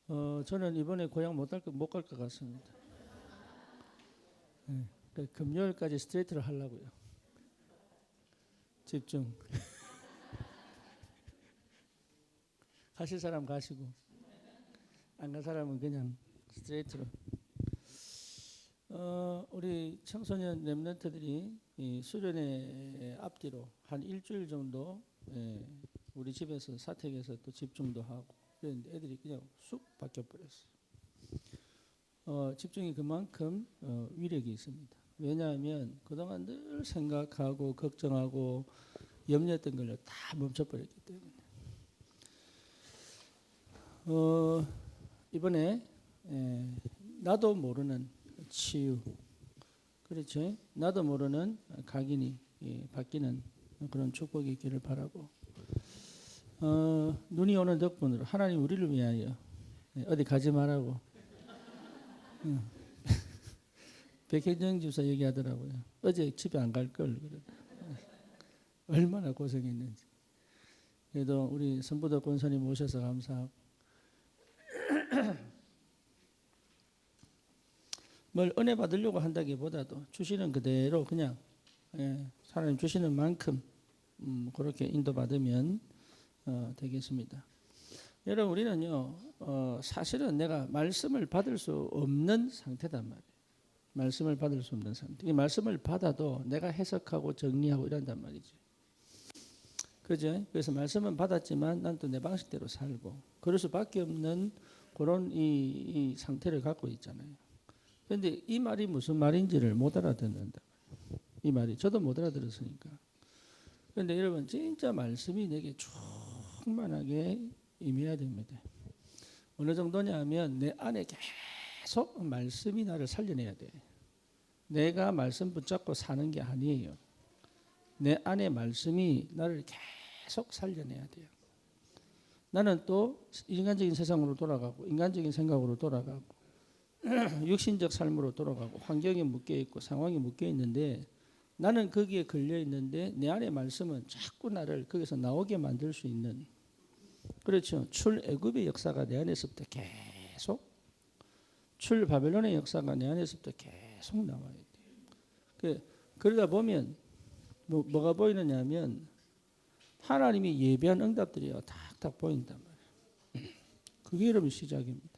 저는 이번에 고향 못 갈 것 같습니다. 네. 금요일까지 스트레이트를 하려고요. 집중. 가실 사람 가시고 안 간 사람은 그냥 스트레이트로. 우리 청소년 랩런트들이 이 수련회 앞뒤로 한 일주일 정도 우리 집에서 사택에서 또 집중도 하고 그런데 애들이 그냥 쑥 바뀌어 버렸어요. 집중이 그만큼 위력이 있습니다. 왜냐하면 그동안 늘 생각하고 걱정하고 염려했던 걸 다 멈춰버렸기 때문에. 이번에 나도 모르는 치유, 그렇죠? 나도 모르는 각인이 바뀌는 그런 축복이 있기를 바라고, 눈이 오는 덕분으로 하나님 우리를 위하여 어디 가지 말라고 백혜정 집사 얘기하더라고요. 어제 집에 안 갈 걸. 얼마나 고생했는지. 그래도 우리 선부도 권사님 모셔서 감사하고, 뭘 은혜 받으려고 한다기보다도 주시는 그대로 그냥 하나님 주시는 만큼 그렇게 인도받으면 되겠습니다. 여러분, 우리는요 사실은 내가 말씀을 받을 수 없는 상태단 말이에요. 말씀을 받을 수 없는 상태. 이 말씀을 받아도 내가 해석하고 정리하고 이런단 말이지. 그죠? 그래서 말씀은 받았지만 난 또 내 방식대로 살고 그럴 수밖에 없는 그런 이 상태를 갖고 있잖아요. 그런데 이 말이 무슨 말인지를 못 알아듣는다. 이 말이 저도 못 알아들었으니까. 그런데 여러분, 진짜 말씀이 내게 충만하게 임해야 됩니다. 어느 정도냐 하면 내 안에 계속 말씀이 나를 살려내야 돼. 내가 말씀 붙잡고 사는 게 아니에요. 내 안에 말씀이 나를 계속 살려내야 돼요. 나는 또 인간적인 세상으로 돌아가고 인간적인 생각으로 돌아가고 육신적 삶으로 돌아가고 환경에 묶여 있고 상황에 묶여 있는데, 나는 거기에 걸려 있는데 내 안에 말씀은 자꾸 나를 거기서 나오게 만들 수 있는, 그렇죠. 출애굽의 역사가 내 안에서부터 계속, 출바벨론의 역사가 내 안에서부터 계속 나와야 돼요. 그러다 보면 뭐가 보이느냐 하면 하나님이 예비한 응답들이 탁탁 보인단 말이에요. 그게 여러분 시작입니다.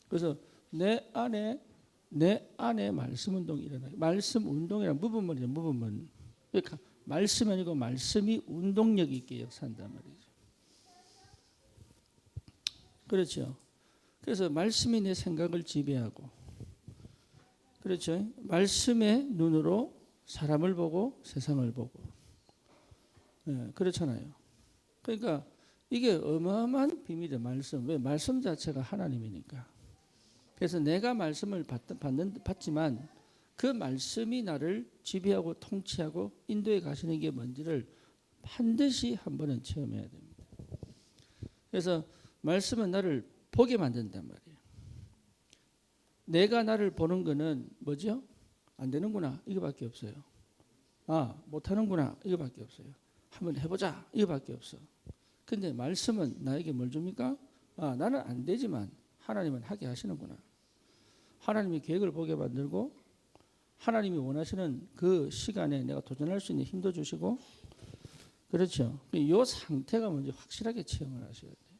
그래서 내 안에 말씀 운동이 일어나요. 말씀 운동이란 무브먼이에요. 무브먼. 그러니까 말씀이 아니고 말씀이 운동력 있게 역사한단 말이죠. 그렇죠. 그래서 말씀이 내 생각을 지배하고, 그렇죠. 말씀의 눈으로 사람을 보고 세상을 보고, 그렇잖아요. 그러니까 이게 어마어마한 비밀의 말씀. 왜? 말씀 자체가 하나님이니까. 그래서 내가 말씀을 받지만 그 말씀이 나를 지배하고 통치하고 인도해 가시는 게 뭔지를 반드시 한 번은 체험해야 됩니다. 그래서 말씀은 나를 보게 만든단 말이에요. 내가 나를 보는 거는 뭐죠? 안 되는구나 이거밖에 없어요. 못하는구나 이거밖에 없어요. 한번 해보자 이거밖에 없어. 근데 말씀은 나에게 뭘 줍니까? 나는 안 되지만 하나님은 하게 하시는구나. 하나님이 계획을 보게 만들고 하나님이 원하시는 그 시간에 내가 도전할 수 있는 힘도 주시고, 그렇죠. 이 상태가 먼저 확실하게 체험을 하셔야 돼요.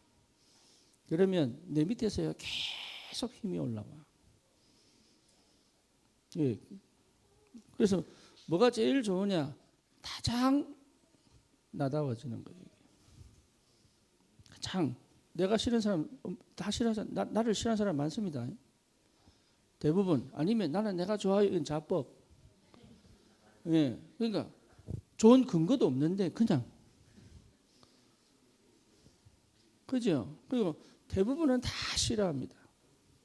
그러면 내 밑에서요 계속 힘이 올라와. 예. 그래서 뭐가 제일 좋으냐? 가장 나다워지는 거예요. 가장 내가 싫은 사람 다 싫어하는 나를 싫어하는 사람 많습니다. 대부분. 아니면 나는 내가 좋아요. 이건 자법. 예. 그러니까 좋은 근거도 없는데 그냥. 그죠? 그리고 대부분은 다 싫어합니다.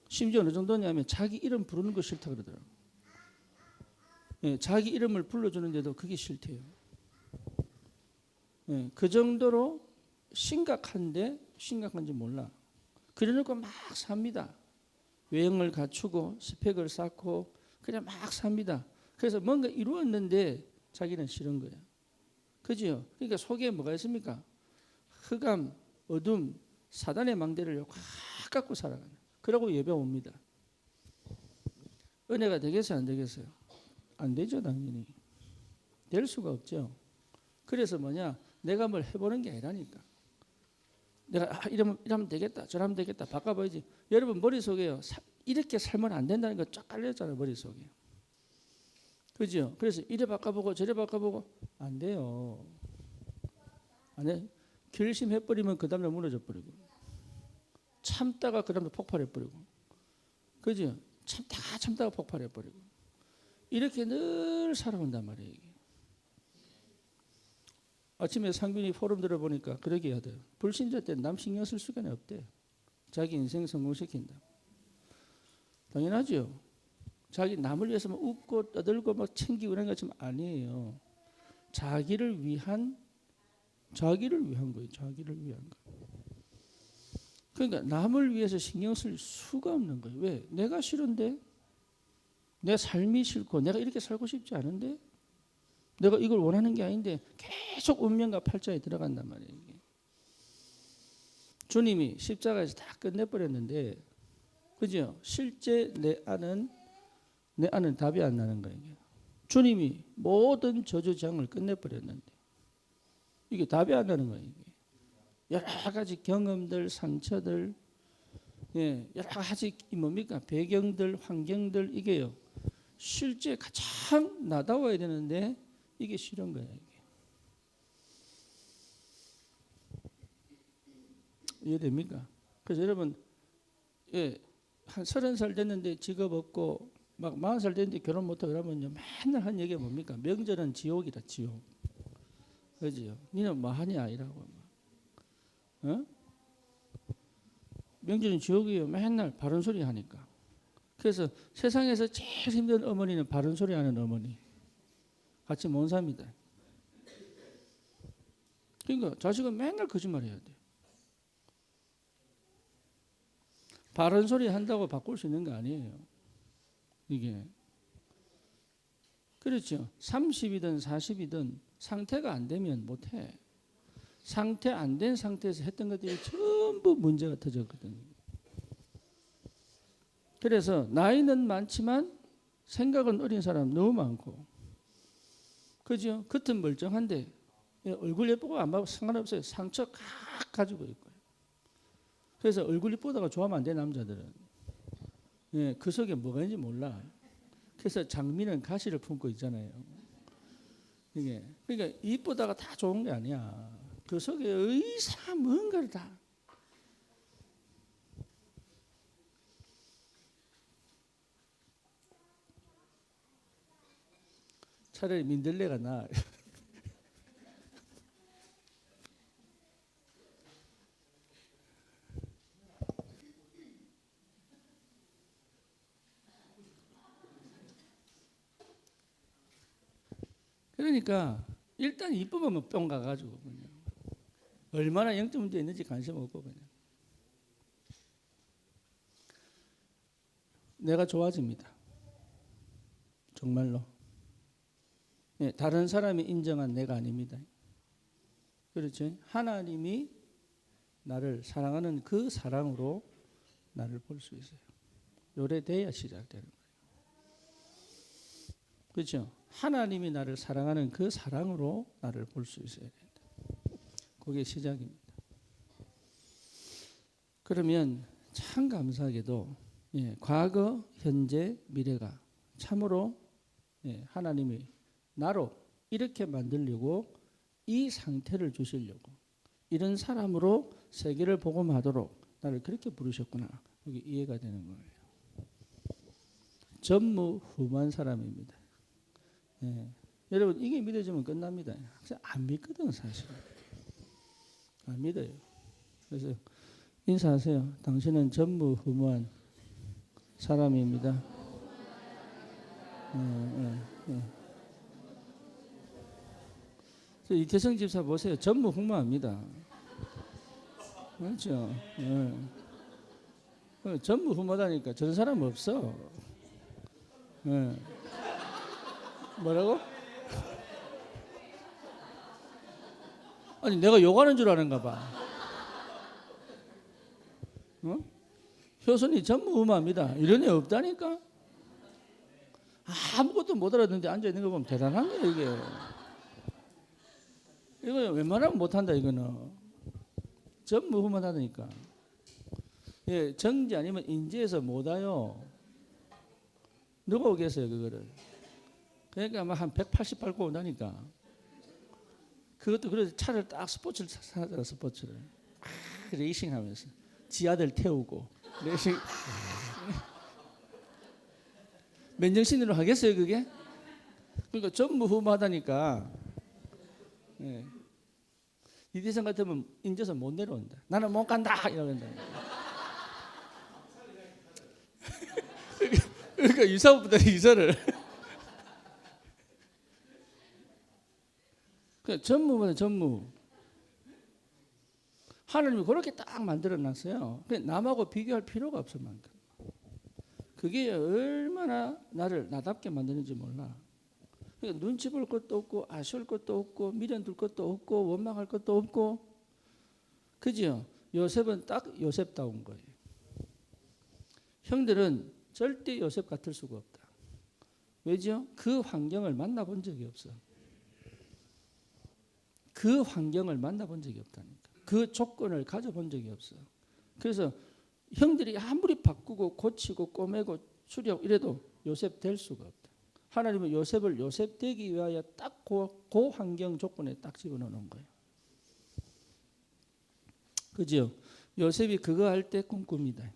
심지어 어느 정도냐면 자기 이름 부르는 거 싫다 그러더라고요. 예, 자기 이름을 불러주는데도 그게 싫대요. 예, 그 정도로 심각한데 심각한지 몰라. 그래놓고 막 삽니다. 외형을 갖추고 스펙을 쌓고 그냥 막 삽니다. 그래서 뭔가 이루었는데 자기는 싫은 거야. 그죠? 그러니까 속에 뭐가 있습니까? 흑암, 어둠, 사단의 망대를 꽉 갖고 살아가는. 그러고 예배 옵니다. 은혜가 되겠어요, 안 되겠어요? 안 되죠, 당연히. 될 수가 없죠. 그래서 뭐냐? 내가 뭘 해보는 게 아니라니까. 내가 이러면 되겠다, 저러면 되겠다, 바꿔봐야지. 여러분 머릿속에요, 이렇게 살면 안 된다는 거 쫙 깔렸잖아요, 머릿속에. 그죠? 그래서 이래 바꿔보고 저래 바꿔보고 안 돼요. 안 돼. 결심해버리면 그 다음날 무너져버리고, 참다가 그 다음날 폭발해버리고, 그죠? 참다가 폭발해버리고, 이렇게 늘 살아온단 말이에요. 이게. 아침에 상빈이 포럼 들어보니까 그러게 해야 돼요. 불신자 때는 남 신경 쓸 수가 없대. 자기 인생 성공시킨다. 당연하죠. 자기 남을 위해서만 웃고 떠들고 막 챙기고 이런 것처럼 아니에요. 자기를 위한 거예요. 자기를 위한 거. 그러니까 남을 위해서 신경 쓸 수가 없는 거예요. 왜? 내가 싫은데, 내 삶이 싫고 내가 이렇게 살고 싶지 않은데, 내가 이걸 원하는 게 아닌데 계속 운명과 팔자에 들어간단 말이에요. 이게. 주님이 십자가에서 다 끝내버렸는데, 그죠? 실제 내 안은 답이 안 나는 거예요. 주님이 모든 저주장을 끝내버렸는데 이게 답이 안 나는 거예요. 이게. 여러 가지 경험들, 상처들, 여러 가지 뭡니까? 배경들, 환경들, 이게요. 실제 가장 나다워야 되는데 이게 싫은 거예요. 이게. 이해됩니까? 그래서 여러분, 한 30살 됐는데 직업 없고 막 40살 됐는데 결혼 못하고 그러면요, 맨날 한 얘기가 뭡니까? 명절은 지옥이다, 지옥. 그죠? 니는 뭐 하냐 이라고. 어? 명절은 지옥이에요. 맨날 바른 소리 하니까. 그래서 세상에서 제일 힘든 어머니는 바른 소리 하는 어머니. 같이 못 삽니다. 그러니까 자식은 맨날 거짓말 해야 돼. 바른 소리 한다고 바꿀 수 있는 거 아니에요. 이게. 그렇죠. 30이든 40이든 상태가 안 되면 못해. 상태 안 된 상태에서 했던 것들이 전부 문제가 터졌거든요. 그래서 나이는 많지만 생각은 어린 사람 너무 많고, 그죠? 겉은 멀쩡한데 얼굴 예쁘고 안 봐도 상관없어요. 상처 각 가지고 있고요. 그래서 얼굴 예쁘다가 좋아하면 안 돼, 남자들은. 그 속에 뭐가 있는지 몰라. 그래서 장미는 가시를 품고 있잖아요. 이게. 그러니까 이쁘다가 다 좋은 게 아니야. 그 속에 의사 뭔가를 다. 차라리 민들레가 나. 그러니까 일단 이쁘면 뿅 가가지고 그냥 얼마나 영적 문제 있는지 관심 없고 그냥 내가 좋아집니다. 정말로. 다른 사람이 인정한 내가 아닙니다. 그렇죠? 하나님이 나를 사랑하는 그 사랑으로 나를 볼 수 있어요. 요래돼야 시작되는 거예요. 그렇죠? 하나님이 나를 사랑하는 그 사랑으로 나를 볼 수 있어야 된다. 그게 시작입니다. 그러면 참 감사하게도 과거, 현재, 미래가 참으로 하나님이 나로 이렇게 만들려고 이 상태를 주시려고 이런 사람으로 세계를 복음하도록 나를 그렇게 부르셨구나. 여기 이해가 되는 거예요. 전무후무한 사람입니다. 여러분 이게 믿어지면 끝납니다. 안 믿거든 사실. 안 믿어요. 그래서 인사하세요. 당신은 전무후무한 사람입니다. 이태성 집사 보세요. 전무후무합니다. 그렇죠. 전무후무하다니까 저런 사람 없어. 뭐라고? 아니 내가 욕하는 줄 아는가 봐. 효선이 전무후무합니다. 이런 애 없다니까. 아무것도 못 알아듣는데 앉아 있는 거 보면 대단한 거예요, 이게. 이거 웬만하면 못한다, 이거는. 전무후무하다니까. 예, 정지 아니면 인지해서 못 와요. 누가 오겠어요, 그거를. 그러니까 아마 한 180 밟고 온다니까. 그것도 그래서 차를 딱 스포츠를 사잖아, 스포츠를. 레이싱 하면서. 지 아들 태우고. 레이싱. 맨정신으로 하겠어요, 그게? 그러니까 전무후무하다니까. 예. 이대성 같으면 인제서 못 내려온다. 나는 못 간다! 이러는다. 그러니까 유사부터 유사를. 그 전무면 전무. 하나님이 그렇게 딱 만들어 놨어요. 남하고 비교할 필요가 없을 만큼. 그게 얼마나 나를 나답게 만드는지 몰라. 그러니까 눈치 볼 것도 없고 아쉬울 것도 없고 미련 둘 것도 없고 원망할 것도 없고. 그죠? 요셉은 딱 요셉다운 거예요. 형들은 절대 요셉 같을 수가 없다. 왜죠? 그 환경을 만나본 적이 없어. 그 환경을 만나본 적이 없다니까. 그 조건을 가져본 적이 없어. 그래서 형들이 아무리 바꾸고 고치고 꼬매고 수리하고 이래도 요셉 될 수가 없다. 하나님은 요셉을 요셉 되기 위하여 딱 그 환경 조건에 딱 집어넣는 거예요. 그죠? 요셉이 그거 할 때 꿈꿉니다.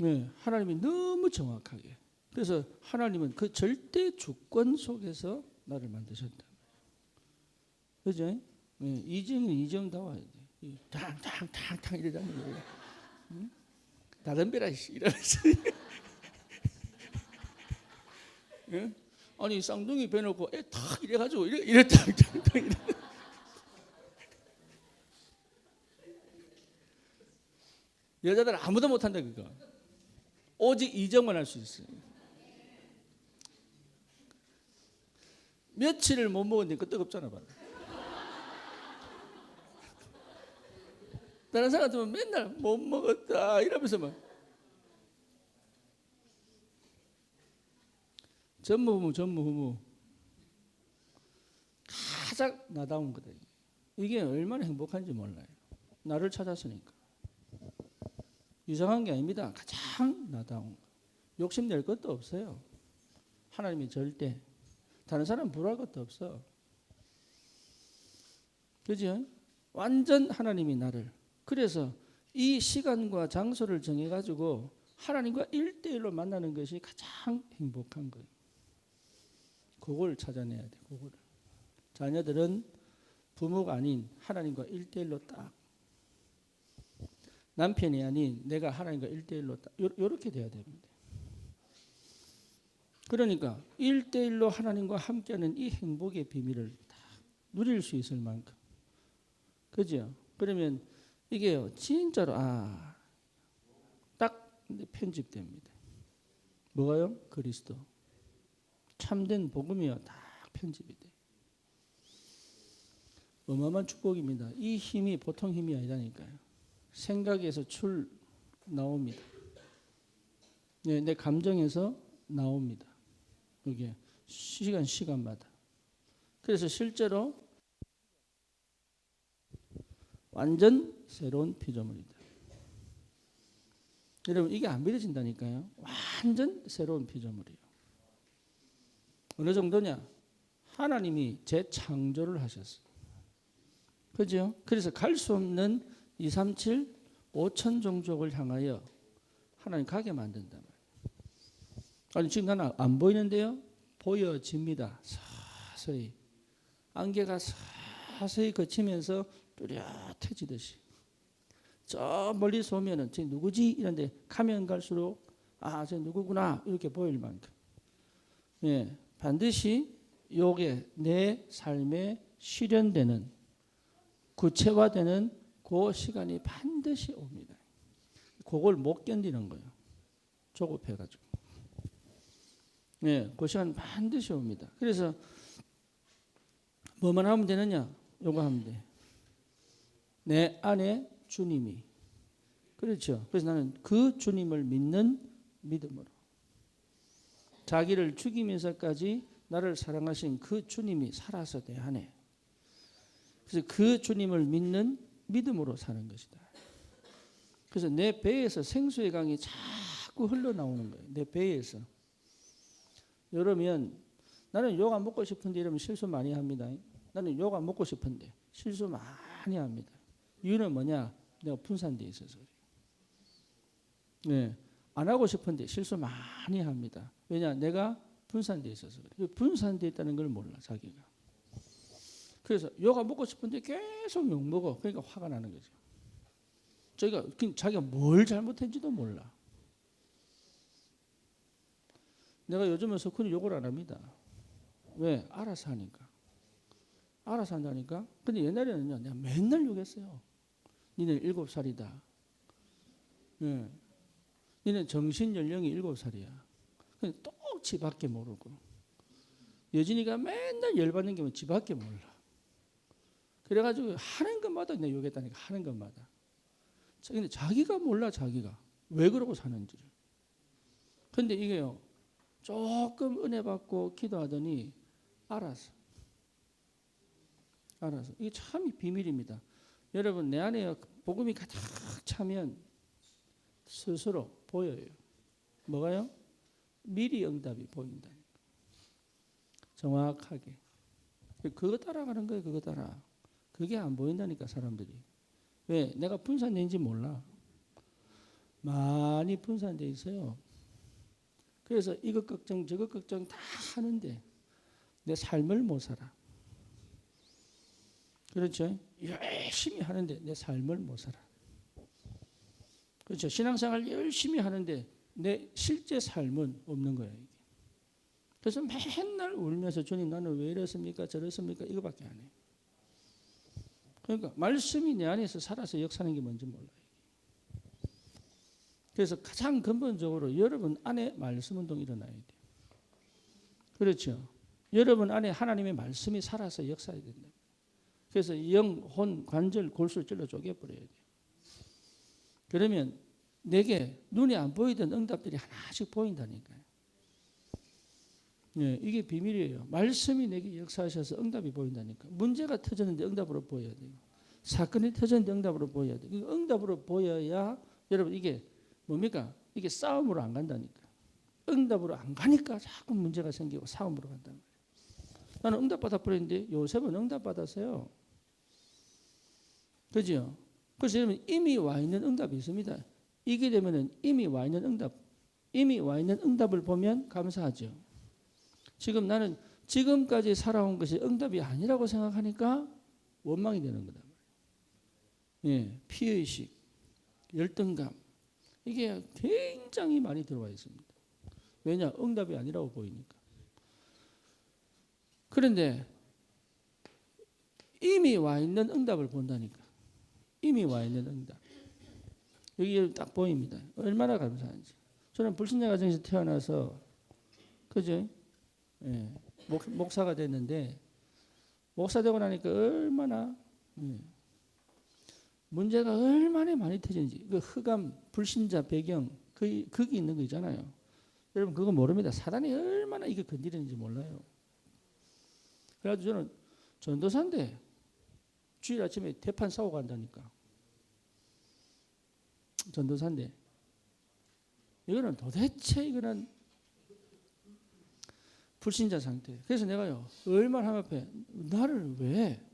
네, 하나님이 너무 정확하게. 그래서 하나님은 그 절대 주권 속에서 나를 만드셨다. 그죠? 네, 이정은 이정다워야 돼. 탕탕탕탕 이러다는 거예요. 응? 다른배라 이러면서. 예? 아니 쌍둥이 배놓고 애 탁 이래가지고 이래 탕탕탕 이래. 여자들 아무도 못한다 그거. 오직 이정만 할 수 있어요. 며칠을 못 먹었는데 그 뜨겁잖아 봐라. 다른 사람 같으면 맨날 못 먹었다 이러면서 막 전무후무 가장 나다운 거다. 이게 얼마나 행복한지 몰라요. 나를 찾았으니까. 이상한 게 아닙니다. 가장 나다운 거. 욕심낼 것도 없어요. 하나님이 절대. 다른 사람 부러울 것도 없어. 그죠? 완전 하나님이 나를. 그래서 이 시간과 장소를 정해가지고 하나님과 1대1로 만나는 것이 가장 행복한 거예요. 그걸 찾아내야 돼. 그거를. 자녀들은 부모가 아닌 하나님과 1대1로 딱. 남편이 아닌 내가 하나님과 1대1로 딱. 이렇게 돼야 됩니다. 그러니까 1대1로 하나님과 함께하는 이 행복의 비밀을 다 누릴 수 있을 만큼. 그죠? 그러면 이게요, 진짜로, 딱 편집됩니다. 뭐가요? 그리스도. 참된 복음이요, 딱 편집이 돼. 어마어마한 축복입니다. 이 힘이 보통 힘이 아니라니까요. 생각에서 나옵니다. 네, 내 감정에서 나옵니다. 이게 시간마다. 그래서 실제로 완전 새로운 피조물이다. 여러분 이게 안 믿어진다니까요. 완전 새로운 피조물이에요. 어느 정도냐? 하나님이 재창조를 하셨어요. 그죠? 그래서 갈 수 없는 237, 5천 종족을 향하여 하나님 가게 만든단 말이에요. 아니 지금 나는 안 보이는데요? 보여집니다. 서서히. 안개가 서서히 거치면서 뚜렷해지듯이. 저 멀리서 오면은 저 누구지? 이런데 가면 갈수록 저 누구구나 이렇게 보일 만큼. 예, 반드시 요게 내 삶에 실현되는 구체화되는 그 시간이 반드시 옵니다. 그걸 못 견디는 거예요. 조급해가지고. 예, 그 시간 반드시 옵니다. 그래서 뭐만 하면 되느냐? 요거 하면 돼. 내 안에 주님이. 그렇죠. 그래서 나는 그 주님을 믿는 믿음으로. 자기를 죽이면서까지 나를 사랑하신 그 주님이 살아서 내 안에. 그래서 그 주님을 믿는 믿음으로 사는 것이다. 그래서 내 배에서 생수의 강이 자꾸 흘러나오는 거예요. 내 배에서. 이러면 나는 요가 먹고 싶은데 이러면 실수 많이 합니다. 나는 요가 먹고 싶은데 실수 많이 합니다. 이유는 뭐냐? 내가 분산되어 있어서 그래요. 네. 안 하고 싶은데 실수 많이 합니다. 왜냐? 내가 분산되어 있어서 그래요. 분산되어 있다는 걸 몰라 자기가. 그래서 요가 먹고 싶은데 계속 욕 먹어. 그러니까 화가 나는 거죠. 자기가 뭘 잘못했는지도 몰라. 내가 요즘은 석훈이 욕을 안 합니다. 왜? 알아서 하니까. 알아서 한다니까. 근데 옛날에는요, 내가 맨날 욕했어요. 니네 7살이다. 예. 니네 정신 연령이 7살이야. 근데 또 지밖에 모르고. 여진이가 맨날 열받는 게 뭐 지밖에 몰라. 그래가지고 하는 것마다 내가 욕했다니까. 하는 것마다. 근데 자기가 몰라 자기가. 왜 그러고 사는지를. 근데 이게요. 조금 은혜 받고 기도하더니 알아서. 이게 참 비밀입니다. 여러분 내 안에 복음이 가득 차면 스스로 보여요. 뭐가요? 미리 응답이 보인다. 정확하게. 그거 따라가는 거예요. 그거 따라. 그게 안 보인다니까 사람들이. 왜? 내가 분산된지 몰라. 많이 분산돼 있어요. 그래서 이것 걱정 저것 걱정 다 하는데 내 삶을 못 살아. 그렇죠? 열심히 하는데 내 삶을 못 살아. 그렇죠? 신앙생활 열심히 하는데 내 실제 삶은 없는 거예요. 이게. 그래서 맨날 울면서 주님 나는 왜 이렇습니까? 저렇습니까? 이거밖에 안 해요. 그러니까 말씀이 내 안에서 살아서 역사하는 게 뭔지 몰라요. 그래서 가장 근본적으로 여러분 안에 말씀 운동이 일어나야 돼요. 그렇죠? 여러분 안에 하나님의 말씀이 살아서 역사해야 된다. 그래서 영, 혼, 관절, 골수를 찔러 쪼개버려야 돼요. 그러면 내게 눈에 안 보이던 응답들이 하나씩 보인다니까요. 네, 이게 비밀이에요. 말씀이 내게 역사하셔서 응답이 보인다니까. 문제가 터졌는데 응답으로 보여야 돼요. 사건이 터졌는데 응답으로 보여야 돼요. 응답으로 보여야 여러분 이게 뭡니까? 이게 싸움으로 안 간다니까. 응답으로 안 가니까 자꾸 문제가 생기고 싸움으로 간단 말이에요. 나는 응답 받아버렸는데 요셉은 응답 받았어요. 그죠? 그래서 여러분 이미 와 있는 응답이 있습니다. 이게 되면은 이미 와 있는 응답을 보면 감사하죠. 지금 나는 지금까지 살아온 것이 응답이 아니라고 생각하니까 원망이 되는 거다. 예, 피의식, 열등감 이게 굉장히 많이 들어와 있습니다. 왜냐? 응답이 아니라고 보이니까. 그런데 이미 와 있는 응답을 본다니까. 이미 와 있는 응답. 여기 딱 보입니다. 얼마나 감사한지. 저는 불신자 가정에서 태어나서 그죠? 예, 목사가 됐는데 목사 되고 나니까 얼마나 문제가 얼마나 많이 터지는지. 그 흑암 불신자 배경 거기 있는 거 있잖아요. 여러분 그거 모릅니다. 사단이 얼마나 이게 건드리는지 몰라요. 그래가지고 저는 전도사인데 주일 아침에 대판 싸우고 간다니까. 전도사인데 이거는 도대체 이거는 불신자 상태. 그래서 내가요 얼마나 하나님 앞에 나를 왜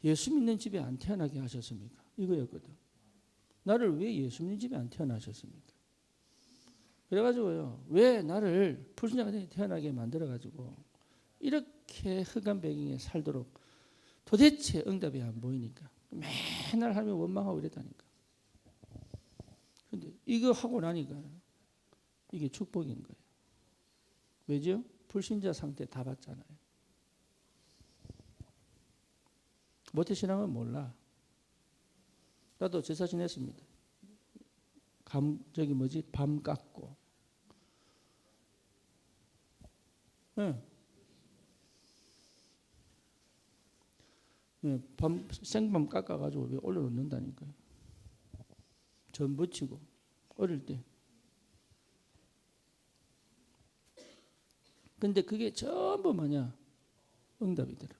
예수 믿는 집에 안 태어나게 하셨습니까? 이거였거든. 나를 왜 예수 믿는 집에 안 태어나셨습니까? 그래가지고요 왜 나를 불신자가 태어나게 만들어가지고 이렇게 흑암 배경에 살도록 도대체 응답이 안 보이니까 맨날 하면 원망하고 이랬다니까. 근데 이거 하고 나니까 이게 축복인 거예요. 왜죠? 불신자 상태 다 봤잖아요. 모태신앙은 몰라. 나도 제사 지냈습니다. 밤 깎고. 네. 예, 생밤 깎아가지고 올려놓는다니까요. 전 붙이고 어릴 때. 근데 그게 전부 뭐냐? 응답이더라.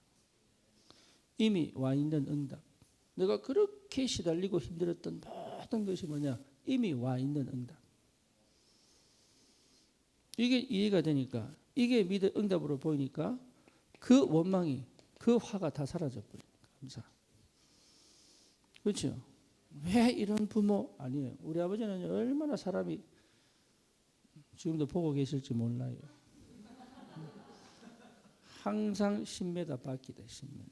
이미 와 있는 응답. 내가 그렇게 시달리고 힘들었던 모든 것이 뭐냐? 이미 와 있는 응답. 이게 이해가 되니까, 이게 믿음 응답으로 보이니까 그 원망이, 그 화가 다 사라져 버립니다. 감사. 그렇죠? 왜 이런 부모? 아니에요. 우리 아버지는 얼마나 사람이 지금도 보고 계실지 몰라요. 항상 10m 밖이다. 10m.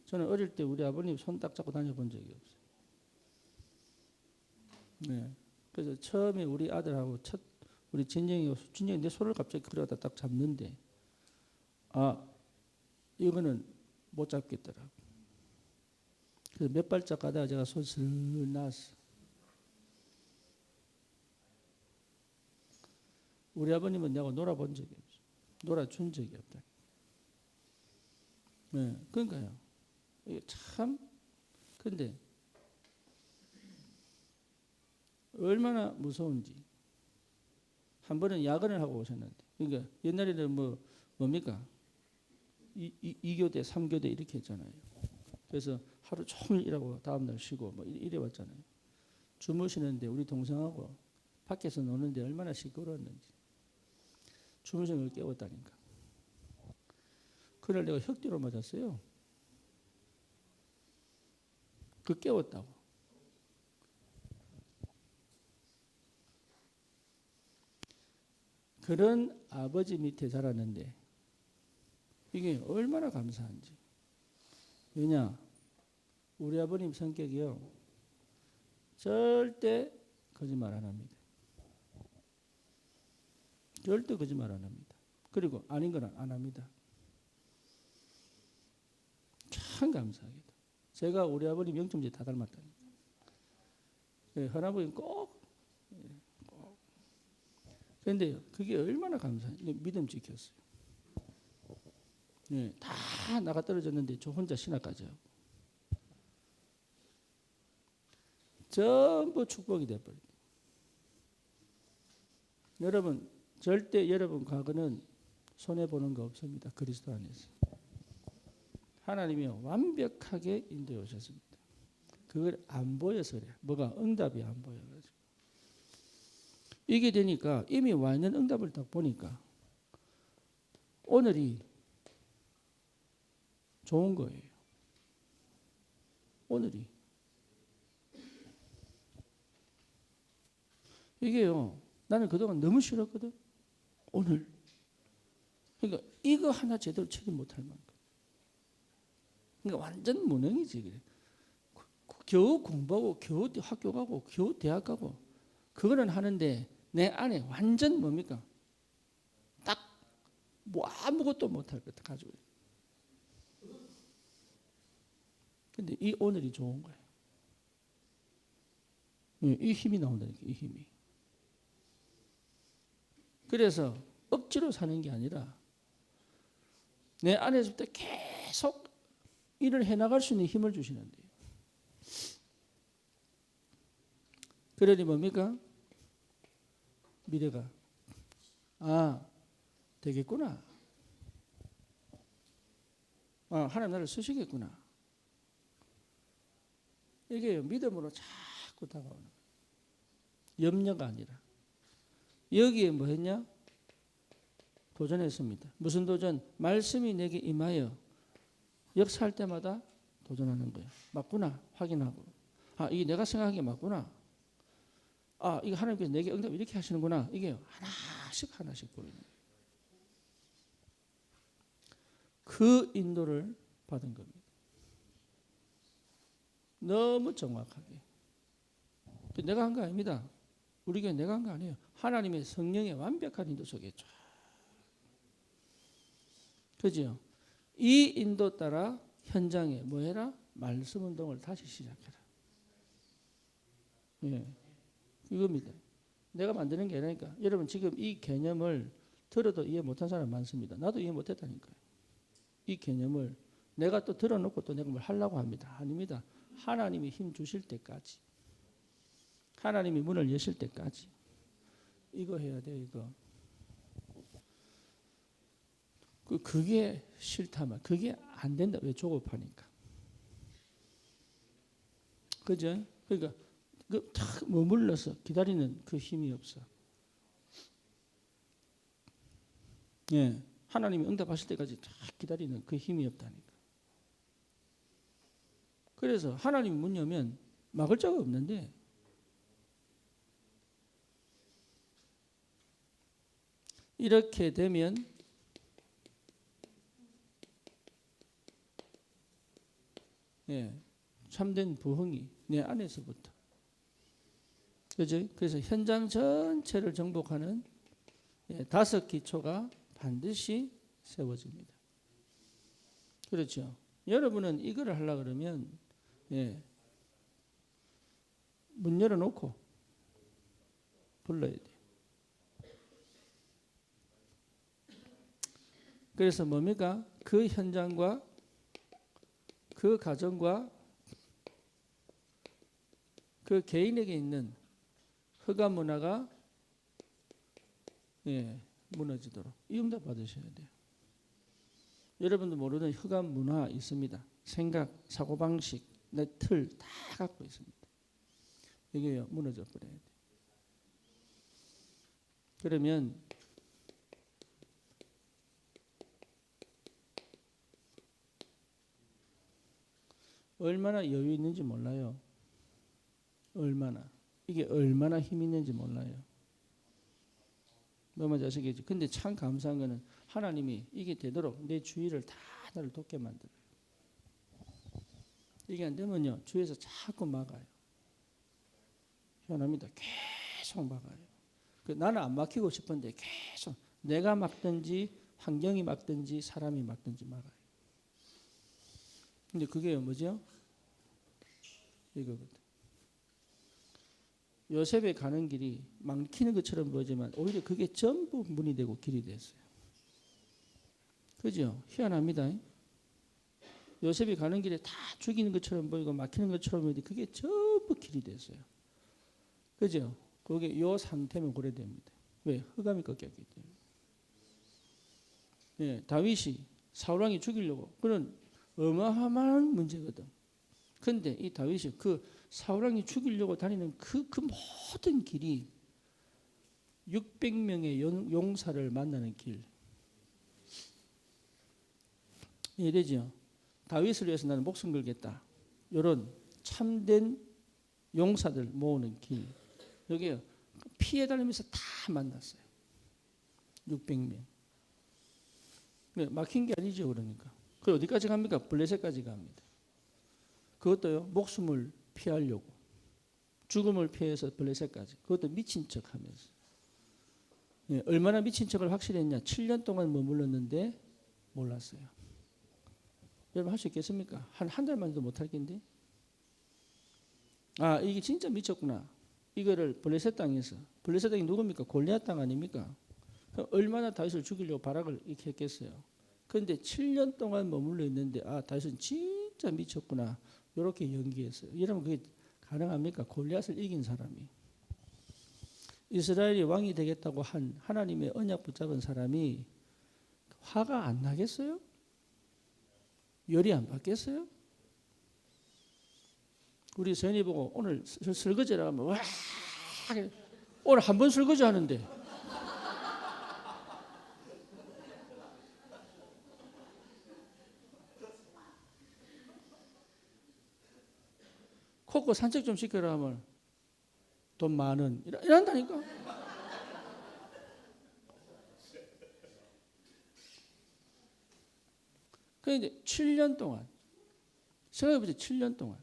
저는 어릴 때 우리 아버님 손 딱 잡고 다녀본 적이 없어요. 네. 그래서 처음에 우리 아들하고 우리 진영이 내 손을 갑자기 그러다 딱 잡는데, 이거는 못 잡겠더라고. 그래서 몇 발짝 가다가 제가 손 슬 놨어. 우리 아버님은 내가 놀아본 적이 없어. 놀아준 적이 없다. 네, 그러니까요. 이게 참, 근데 얼마나 무서운지. 한 번은 야근을 하고 오셨는데, 그러니까 옛날에는 뭡니까? 2교대, 3교대 이렇게 했잖아요. 그래서 하루 종일 일하고 다음날 쉬고 이래 왔잖아요. 주무시는데 우리 동생하고 밖에서 노는데 얼마나 시끄러웠는지. 주무시는 걸 깨웠다니까. 그날 내가 혁대로 맞았어요. 그 깨웠다고. 그런 아버지 밑에 자랐는데 이게 얼마나 감사한지. 왜냐? 우리 아버님 성격이요. 절대 거짓말 안 합니다. 절대 거짓말 안 합니다. 그리고 아닌 건 안 합니다. 참 감사하게도. 제가 우리 아버님 영점제 다 닮았다니까. 할아버지는 꼭. 그런데 그게 얼마나 감사해요. 믿음 지켰어요. 네, 다 나가 떨어졌는데 저 혼자 신학까지 하고. 전부 축복이 돼버려요. 여러분 절대 여러분 과거는 손해보는 거 없습니다. 그리스도 안에서. 하나님이 완벽하게 인도해 오셨습니다. 그걸 안 보여서 그래. 뭐가 응답이 안 보여가지고. 이게 되니까 이미 와 있는 응답을 딱 보니까 오늘이 좋은 거예요. 오늘이. 이게요. 나는 그동안 너무 싫었거든. 오늘. 그러니까 이거 하나 제대로 처리 못할 만큼. 그러니까 완전 무능이지. 그래. 겨우 공부하고 겨우 학교 가고 겨우 대학 가고 그거는 하는데 내 안에 완전 뭡니까? 딱 뭐 아무것도 못할 것 가지고. 근데 이 오늘이 좋은 거예요. 이 힘이 나온다니까. 이 힘이. 그래서 억지로 사는 게 아니라 내 안에서부터 계속 일을 해나갈 수 있는 힘을 주시는데요. 그러니 뭡니까? 미래가 되겠구나. 하나님 나를 쓰시겠구나. 이게 믿음으로 자꾸 다가오는 거예요. 염려가 아니라. 여기에 뭐 했냐? 도전했습니다. 무슨 도전? 말씀이 내게 임하여 역사할 때마다 도전하는 거예요. 맞구나 확인하고. 이게 내가 생각한 게 맞구나. 이거 하나님께서 내게 응답 이렇게 하시는구나. 이게 하나씩 보이는 거예요. 그 인도를 받은 겁니다. 너무 정확하게. 내가 한 거 아닙니다. 우리가 내가 한 거 아니에요. 하나님의 성령의 완벽한 인도 속에 쫙. 그죠? 이 인도 따라 현장에 뭐 해라? 말씀 운동을 다시 시작해라. 예, 이겁니다. 내가 만드는 게 아니니까. 여러분 지금 이 개념을 들어도 이해 못한 사람 많습니다. 나도 이해 못했다니까요. 이 개념을 내가 또 들어놓고 또 내가 뭘 하려고 합니다. 아닙니다. 하나님이 힘 주실 때까지, 하나님이 문을 여실 때까지 이거 해야 돼요. 이거. 그게 싫다면 그게 안 된다. 왜? 조급하니까. 그죠? 그러니까 탁 머물러서 기다리는 그 힘이 없어. 예, 하나님이 응답하실 때까지 탁 기다리는 그 힘이 없다니까. 그래서 하나님이 문 여면 막을 자가 없는데, 이렇게 되면 예, 참된 부흥이 내 안에서부터. 그죠? 그래서 현장 전체를 정복하는 5기초가 반드시 세워집니다. 그렇죠? 여러분은 이거를 하려고 그러면 문 열어놓고 불러야 돼요. 그래서 뭡니까? 그 현장과 그 가정과 그 개인에게 있는 흑암 문화가 무너지도록 이 응답 받으셔야 돼요. 여러분도 모르는 흑암 문화 있습니다. 생각, 사고방식, 내 틀 다 갖고 있습니다. 이게 무너져 버려야 돼요. 그러면 얼마나 여유 있는지 몰라요. 얼마나. 이게 얼마나 힘 있는지 몰라요. 너무 자식이지. 근데 참 감사한 거는 하나님이 이게 되도록 내 주위를 다 나를 돕게 만들어요. 이게 안 되면요, 주위에서 자꾸 막아요. 희한합니다. 계속 막아요. 나는 안 막히고 싶은데 계속 내가 막든지 환경이 막든지 사람이 막든지 막아요. 근데 그게 뭐죠? 이거거든. 요셉에 가는 길이 막히는 것처럼 보이지만 오히려 그게 전부 문이 되고 길이 됐어요. 그죠? 희한합니다. 요셉이 가는 길에 다 죽이는 것처럼 보이고 막히는 것처럼 보이는데 그게 전부 길이 됐어요. 그죠? 그게 요 상태면 그래 됩니다. 왜? 흑암이 꺾였기 때문에. 다윗이 사울왕이 죽이려고 그런 어마어마한 문제거든. 근데 이 다윗이 그 사울왕이 죽이려고 다니는 그 모든 길이 600명의 용사를 만나는 길. 이해되죠? 다윗을 위해서 나는 목숨 걸겠다. 이런 참된 용사들 모으는 길. 여기에 피해 다니면서 다 만났어요. 600명. 막힌 게 아니죠, 그러니까. 그 어디까지 갑니까? 블레셋까지 갑니다. 그것도요, 목숨을 피하려고. 죽음을 피해서 블레셋까지. 그것도 미친 척 하면서. 얼마나 미친 척을 확실히 했냐. 7년 동안 머물렀는데 몰랐어요. 여러분 할 수 있겠습니까? 한 달만 해도 못할 텐데. 아, 이게 진짜 미쳤구나. 이거를 블레셋 땅에서. 블레셋 땅이 누굽니까? 골리앗 땅 아닙니까? 얼마나 다윗을 죽이려고 발악을 이렇게 했겠어요. 그런데 7년 동안 머물러 있는데 아, 다윗은 진짜 미쳤구나. 이렇게 연기했어요. 여러분 그게 가능합니까? 골리앗을 이긴 사람이. 이스라엘이 왕이 되겠다고 한 하나님의 언약 붙잡은 사람이 화가 안 나겠어요? 열이 안 받겠어요? 우리 서연이 보고 오늘 설거지를 하면 와 오늘 한 번 설거지 하는데 코코 산책 좀 시켜라 하면 돈 10,000원 이런다니까. 그런데 7년 동안 생각해보세요. 7년 동안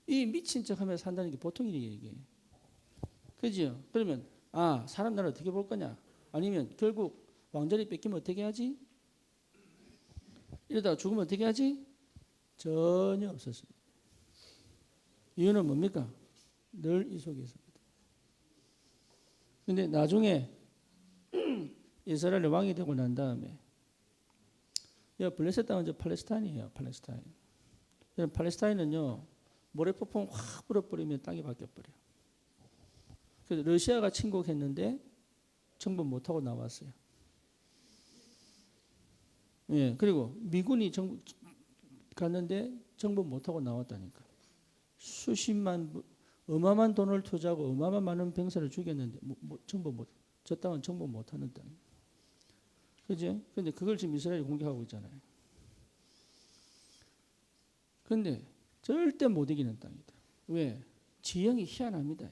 이 미친 척하면서 산다는 게 보통 일이에요. 이게. 그죠? 그러면 아 사람 나를 어떻게 볼 거냐? 아니면 결국 왕자리 뺏기면 어떻게 하지? 이러다가 죽으면 어떻게 하지? 전혀 없었습니다. 이유는 뭡니까? 늘 이 속에 있습니다. 근데 나중에 이스라엘 왕이 되고 난 다음에 블레셋 땅은 이제 팔레스타인이에요. 팔레스타인. 팔레스타인은요 모래폭풍 확 불어버리면 땅이 바뀌어버려요. 그래서 러시아가 침공했는데 정복 못하고 나왔어요. 예, 그리고 미군이 갔는데 정복 못하고 나왔다니까. 수십만 어마어마한 돈을 투자하고 어마어마한 많은 병사를 죽였는데 저 땅은 정복 못하는 땅. 그죠? 근데 그걸 지금 이스라엘이 공격하고 있잖아요. 근데 절대 못 이기는 땅이다. 왜? 지형이 희한합니다.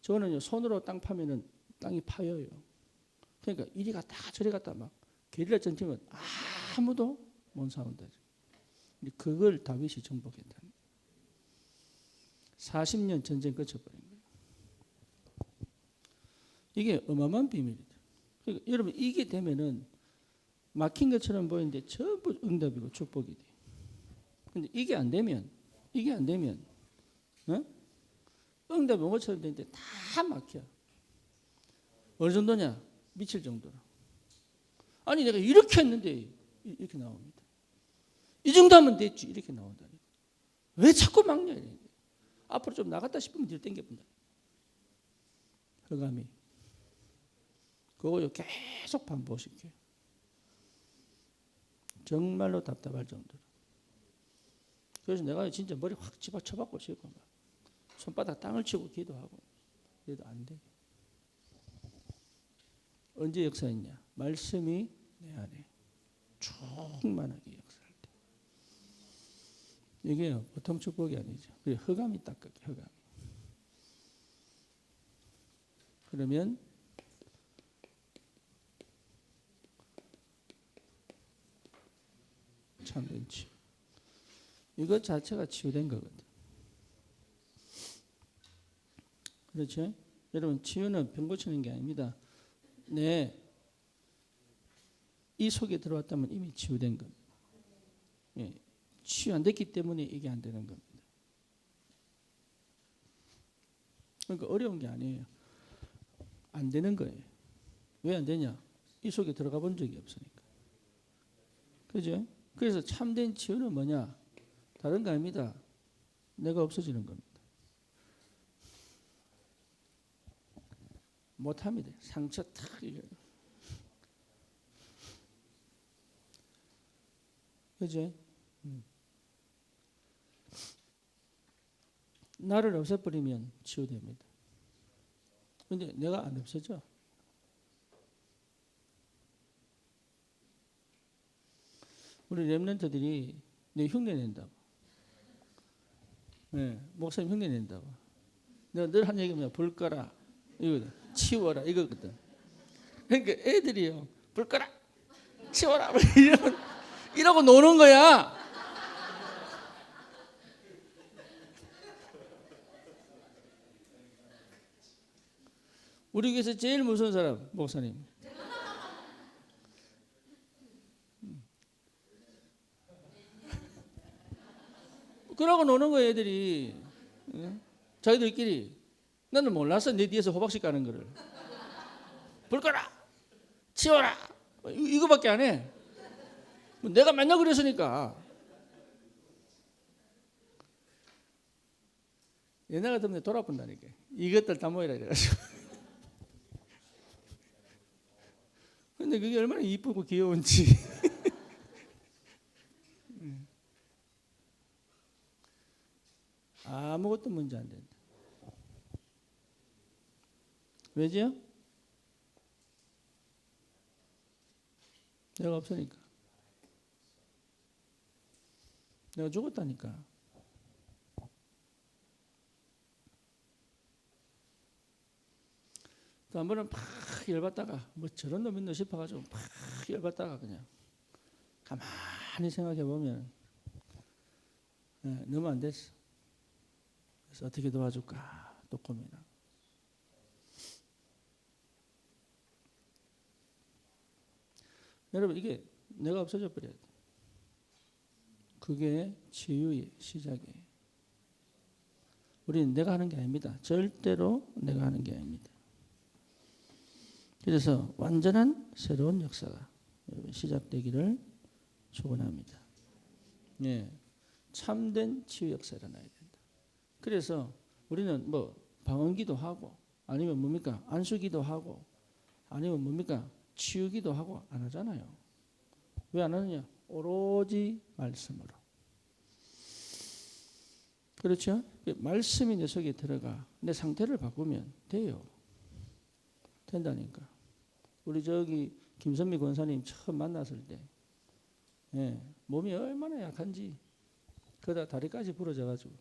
저거는요 손으로 땅 파면은 땅이 파여요. 그러니까 이리 갔다 저리 갔다 막 게릴라 전쟁은 아무도 못 싸운다. 그걸 다윗이 정복했다. 40년 전쟁 거쳐버린 거예요. 이게 어마어마한 비밀이다. 그러니까 여러분 이게 되면은 막힌 것처럼 보이는데 전부 응답이고 축복이 돼. 근데 이게 안 되면 응답이 온 것처럼 되는데 다 막혀. 어느 정도냐? 미칠 정도로. 아니 내가 이렇게 했는데 이렇게 나옵니다. 이 정도 하면 됐지 이렇게 나온다니까. 왜 자꾸 막냐 이래. 앞으로 좀 나갔다 싶으면 뒤로 당겨본다. 흑암이. 그거 계속 반복시켜요. 정말로 답답할 정도로. 그래서 내가 진짜 머리 확 집어쳐박고 싶고 막 손바닥 땅을 치고 기도하고 그래도 안 돼. 언제 역사했냐? 말씀이 내 안에 충만하게 역사할 때. 이게 보통 축복이 아니죠. 그래 흑암이 닦게 흑암. 그러면 참된 치유. 이것 자체가 치유된 거거든. 그렇죠? 여러분 치유는 병 고치는 게 아닙니다. 이 속에 들어왔다면 이미 치유된 겁니다. 예, 치유 안 됐기 때문에 이게 안 되는 겁니다. 그러니까 어려운 게 아니에요. 안 되는 거예요. 왜 안 되냐? 이 속에 들어가 본 적이 없으니까. 그죠? 그래서 참된 치유는 뭐냐? 다른 거 아닙니다. 내가 없어지는 겁니다. 못합니다. 상처 탁 이겨. 그죠? 나를 없애버리면 치유됩니다. 근데 내가 안 없어져. 우리 렘넌트들이 내 흉내 낸다고. 네, 목사님 흉내 낸다고. 내가 늘 한 얘기면 불 꺼라. 이거거든. 치워라. 이거거든. 그러니까 애들이요. 불 꺼라. 치워라. 이러고 노는 거야. 우리 교회에서 제일 무서운 사람 목사님. 그러고 노는 거예요 애들이. 자기들끼리. 나는 몰랐어 내 뒤에서 호박씨 까는 거를. 불 꺼라. 치워라. 이거밖에 안 해. 내가 맨날 그랬으니까. 옛날 같으면 돌아본다니까. 이것들 다 모이라 이래가지고. 근데 그게 얼마나 이쁘고 귀여운지. 아무것도 문제 안 된다. 왜죠? 내가 없으니까. 내가 죽었다니까. 또 한 번은 팍 열받다가 뭐 저런 놈 있나 싶어가지고 팍 열받다가 그냥 가만히 생각해 보면 너무 안 됐어. 그래서 어떻게 도와줄까 또 고민하고. 여러분 이게 내가 없어져 버려야 돼. 그게 치유의 시작이에요. 우리는 내가 하는 게 아닙니다. 절대로 내가 하는 게 아닙니다. 그래서 완전한 새로운 역사가 시작되기를 축원합니다. 예, 참된 치유 역사 일어나야 된다. 그래서 우리는 뭐 방언기도 하고 아니면 뭡니까 안수기도 하고 아니면 뭡니까 치유기도 하고 안 하잖아요. 왜 안 하느냐? 오로지 말씀으로. 그렇죠? 말씀이 내 속에 들어가 내 상태를 바꾸면 돼요. 된다니까. 우리 저기 김선미 권사님 처음 만났을 때 예, 몸이 얼마나 약한지 그러다 다리까지 부러져가지고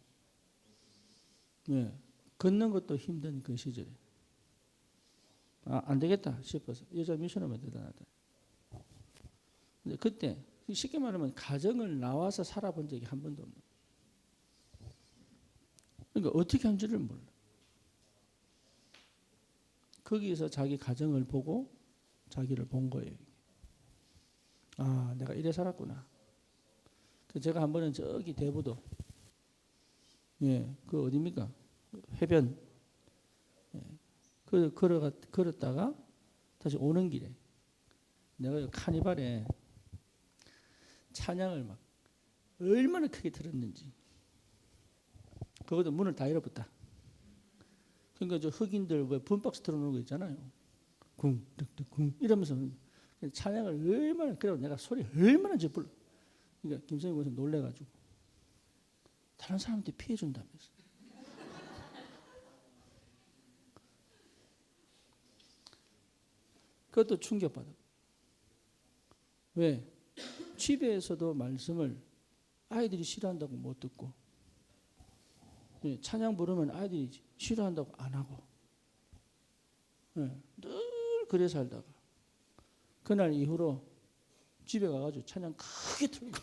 예, 걷는 것도 힘든 그 시절에 안 되겠다 싶어서 여자 미션하면 대단하다. 근데 그때 쉽게 말하면 가정을 나와서 살아본 적이 한 번도 없는 거예요. 그러니까 어떻게 한지를 몰라. 거기에서 자기 가정을 보고 자기를 본 거예요. 아, 내가 이래 살았구나. 제가 한 번은 저기 대부도 예, 그 어디입니까? 해변 예, 걸었다가 다시 오는 길에 내가 카니발에 찬양을 막 얼마나 크게 들었는지 그것도 문을 다 열어붙다. 그러니까 저 흑인들 왜 분박스 틀어놓은 거 있잖아요. 쿵, 쿵 이러면서 찬양을 얼마나 그래도 내가 소리 얼마나 짓불러. 그러니까 김선희 권사 놀래가지고 다른 사람한테 피해 준다면서. 그것도 충격받아. 왜? 집에서도 말씀을 아이들이 싫어한다고 못 듣고 찬양 부르면 아이들이 싫어한다고 안 하고 늘 그래 살다가 그날 이후로 집에 가가지고 찬양 크게 틀고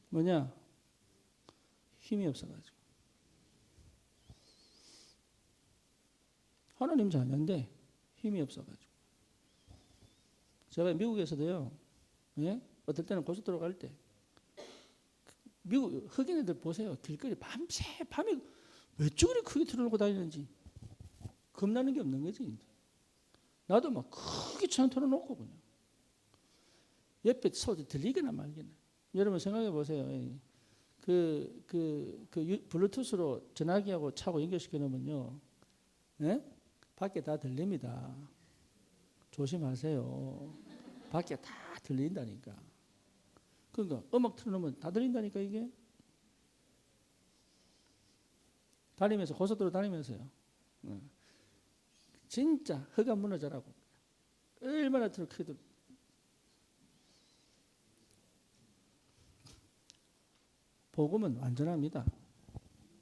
뭐냐 힘이 없어가지고 하나님 자녀인데 힘이 없어가지고 제가 미국에서도요 예? 어떨 때는 고속도로 갈 때 미국 흑인 애들 보세요. 길거리 밤새 밤에 왜 저리 크게 틀어놓고 다니는지 겁나는 게 없는 거지. 나도 막 크게 찬 틀어놓고 그냥 옆에 소리 들리거나 말거나. 여러분 생각해 보세요. 블루투스로 전화기하고 차고 연결시켜 놓으면요, 예? 밖에 다 들립니다. 조심하세요. 밖에 다 들린다니까. 그러니까 음악 틀어놓으면 다 들린다니까 이게. 다니면서 고속도로 다니면서요. 진짜 허가 무너져라고. 얼마나 크게 들. 복음은 완전합니다.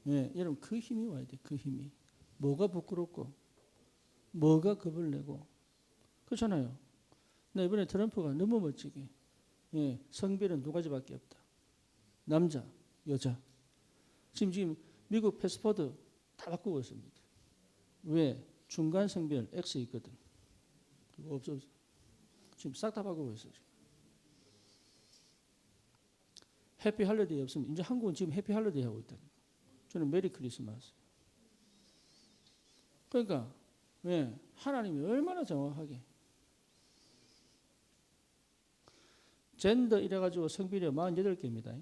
예, 여러분 그 힘이 와야 돼. 그 힘이. 뭐가 부끄럽고 뭐가 겁을 내고 그렇잖아요. 근데 이번에 트럼프가 너무 멋지게 예, 성별은 두 가지밖에 없다. 남자, 여자. 지금 미국 패스포드 다 바꾸고 있습니다. 왜? 중간 성별 X 있거든. 그거 없어. 지금 싹 다 바꾸고 있어요. 해피 할리데이 없으면 이제 한국은 지금 해피 할리데이 하고 있다. 저는 메리 크리스마스. 그러니까 왜? 하나님이 얼마나 정확하게 젠더 이래가지고 성별이 48개입니다.